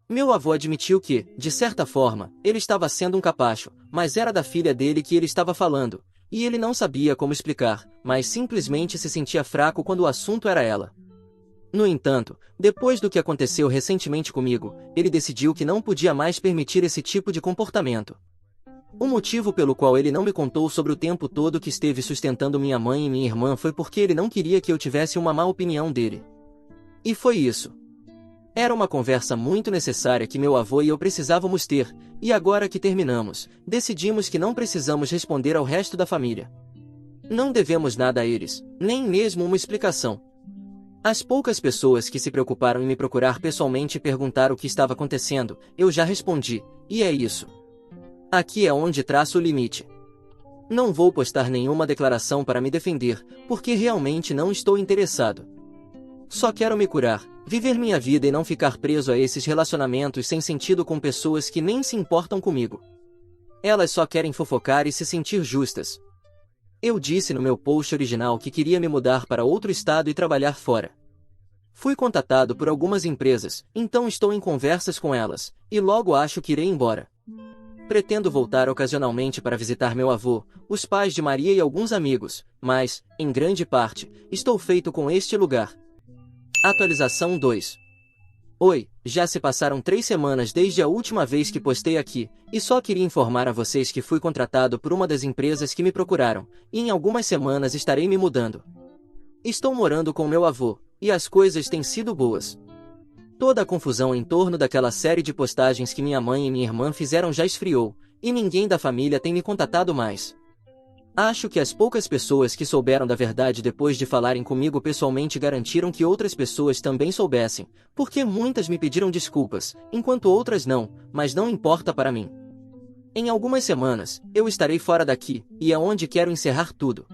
Meu avô admitiu que, de certa forma, ele estava sendo um capacho, mas era da filha dele que ele estava falando, e ele não sabia como explicar, mas simplesmente se sentia fraco quando o assunto era ela. No entanto, depois do que aconteceu recentemente comigo, ele decidiu que não podia mais permitir esse tipo de comportamento. O motivo pelo qual ele não me contou sobre o tempo todo que esteve sustentando minha mãe e minha irmã foi porque ele não queria que eu tivesse uma má opinião dele. E foi isso. Era uma conversa muito necessária que meu avô e eu precisávamos ter, e agora que terminamos, decidimos que não precisamos responder ao resto da família. Não devemos nada a eles, nem mesmo uma explicação. As poucas pessoas que se preocuparam em me procurar pessoalmente e perguntar o que estava acontecendo, eu já respondi, e é isso. Aqui é onde traço o limite. Não vou postar nenhuma declaração para me defender, porque realmente não estou interessado. Só quero me curar, viver minha vida e não ficar preso a esses relacionamentos sem sentido com pessoas que nem se importam comigo. Elas só querem fofocar e se sentir justas. Eu disse no meu post original que queria me mudar para outro estado e trabalhar fora. Fui contatado por algumas empresas, então estou em conversas com elas, e logo acho que irei embora. Pretendo voltar ocasionalmente para visitar meu avô, os pais de Maria e alguns amigos, mas, em grande parte, estou feito com este lugar. Atualização 2. Oi, já se passaram 3 semanas desde a última vez que postei aqui, e só queria informar a vocês que fui contratado por uma das empresas que me procuraram, e em algumas semanas estarei me mudando. Estou morando com meu avô, e as coisas têm sido boas. Toda a confusão em torno daquela série de postagens que minha mãe e minha irmã fizeram já esfriou, e ninguém da família tem me contatado mais. Acho que as poucas pessoas que souberam da verdade depois de falarem comigo pessoalmente garantiram que outras pessoas também soubessem, porque muitas me pediram desculpas, enquanto outras não, mas não importa para mim. Em algumas semanas, eu estarei fora daqui, e é onde quero encerrar tudo.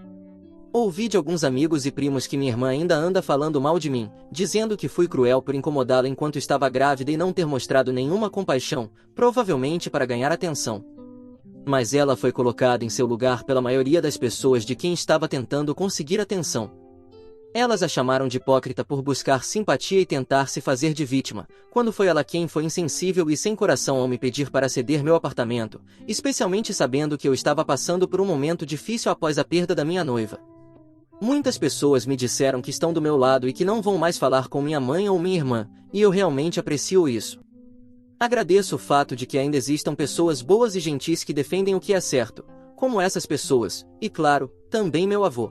Ouvi de alguns amigos e primos que minha irmã ainda anda falando mal de mim, dizendo que fui cruel por incomodá-la enquanto estava grávida e não ter mostrado nenhuma compaixão, provavelmente para ganhar atenção. Mas ela foi colocada em seu lugar pela maioria das pessoas de quem estava tentando conseguir atenção. Elas a chamaram de hipócrita por buscar simpatia e tentar se fazer de vítima, quando foi ela quem foi insensível e sem coração ao me pedir para ceder meu apartamento, especialmente sabendo que eu estava passando por um momento difícil após a perda da minha noiva. Muitas pessoas me disseram que estão do meu lado e que não vão mais falar com minha mãe ou minha irmã, e eu realmente aprecio isso. Agradeço o fato de que ainda existam pessoas boas e gentis que defendem o que é certo, como essas pessoas, e claro, também meu avô.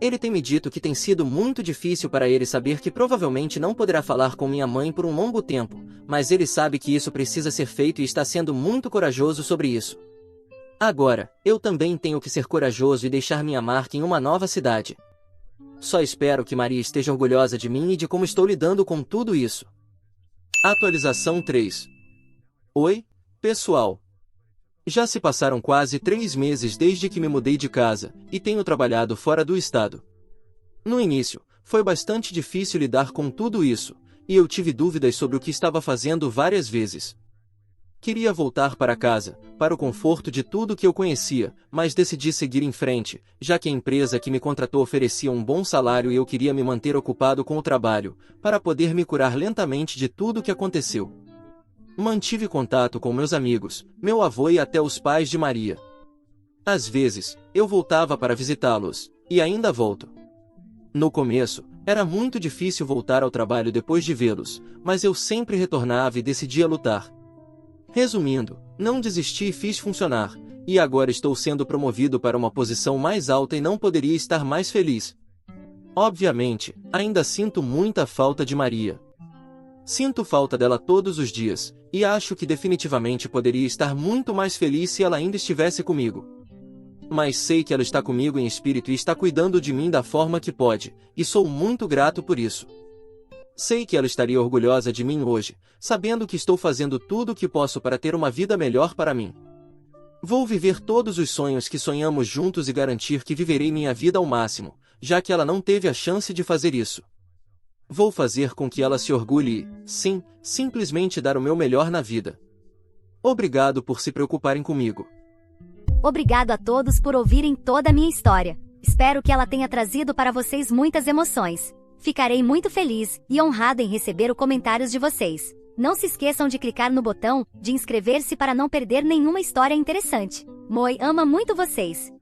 Ele tem me dito que tem sido muito difícil para ele saber que provavelmente não poderá falar com minha mãe por um longo tempo, mas ele sabe que isso precisa ser feito e está sendo muito corajoso sobre isso. Agora, eu também tenho que ser corajoso e deixar minha marca em uma nova cidade. Só espero que Maria esteja orgulhosa de mim e de como estou lidando com tudo isso. Atualização 3. Oi, pessoal. Já se passaram quase 3 meses desde que me mudei de casa, e tenho trabalhado fora do estado. No início, foi bastante difícil lidar com tudo isso, e eu tive dúvidas sobre o que estava fazendo várias vezes. Queria voltar para casa, para o conforto de tudo que eu conhecia, mas decidi seguir em frente, já que a empresa que me contratou oferecia um bom salário e eu queria me manter ocupado com o trabalho, para poder me curar lentamente de tudo o que aconteceu. Mantive contato com meus amigos, meu avô e até os pais de Maria. Às vezes, eu voltava para visitá-los, e ainda volto. No começo, era muito difícil voltar ao trabalho depois de vê-los, mas eu sempre retornava e decidia lutar. Resumindo, não desisti e fiz funcionar, e agora estou sendo promovido para uma posição mais alta e não poderia estar mais feliz. Obviamente, ainda sinto muita falta de Maria. Sinto falta dela todos os dias, e acho que definitivamente poderia estar muito mais feliz se ela ainda estivesse comigo. Mas sei que ela está comigo em espírito e está cuidando de mim da forma que pode, e sou muito grato por isso. Sei que ela estaria orgulhosa de mim hoje, sabendo que estou fazendo tudo o que posso para ter uma vida melhor para mim. Vou viver todos os sonhos que sonhamos juntos e garantir que viverei minha vida ao máximo, já que ela não teve a chance de fazer isso. Vou fazer com que ela se orgulhe e, sim, simplesmente dar o meu melhor na vida. Obrigado por se preocuparem comigo. Obrigado a todos por ouvirem toda a minha história. Espero que ela tenha trazido para vocês muitas emoções. Ficarei muito feliz e honrado em receber os comentários de vocês. Não se esqueçam de clicar no botão de inscrever-se para não perder nenhuma história interessante. Moi ama muito vocês.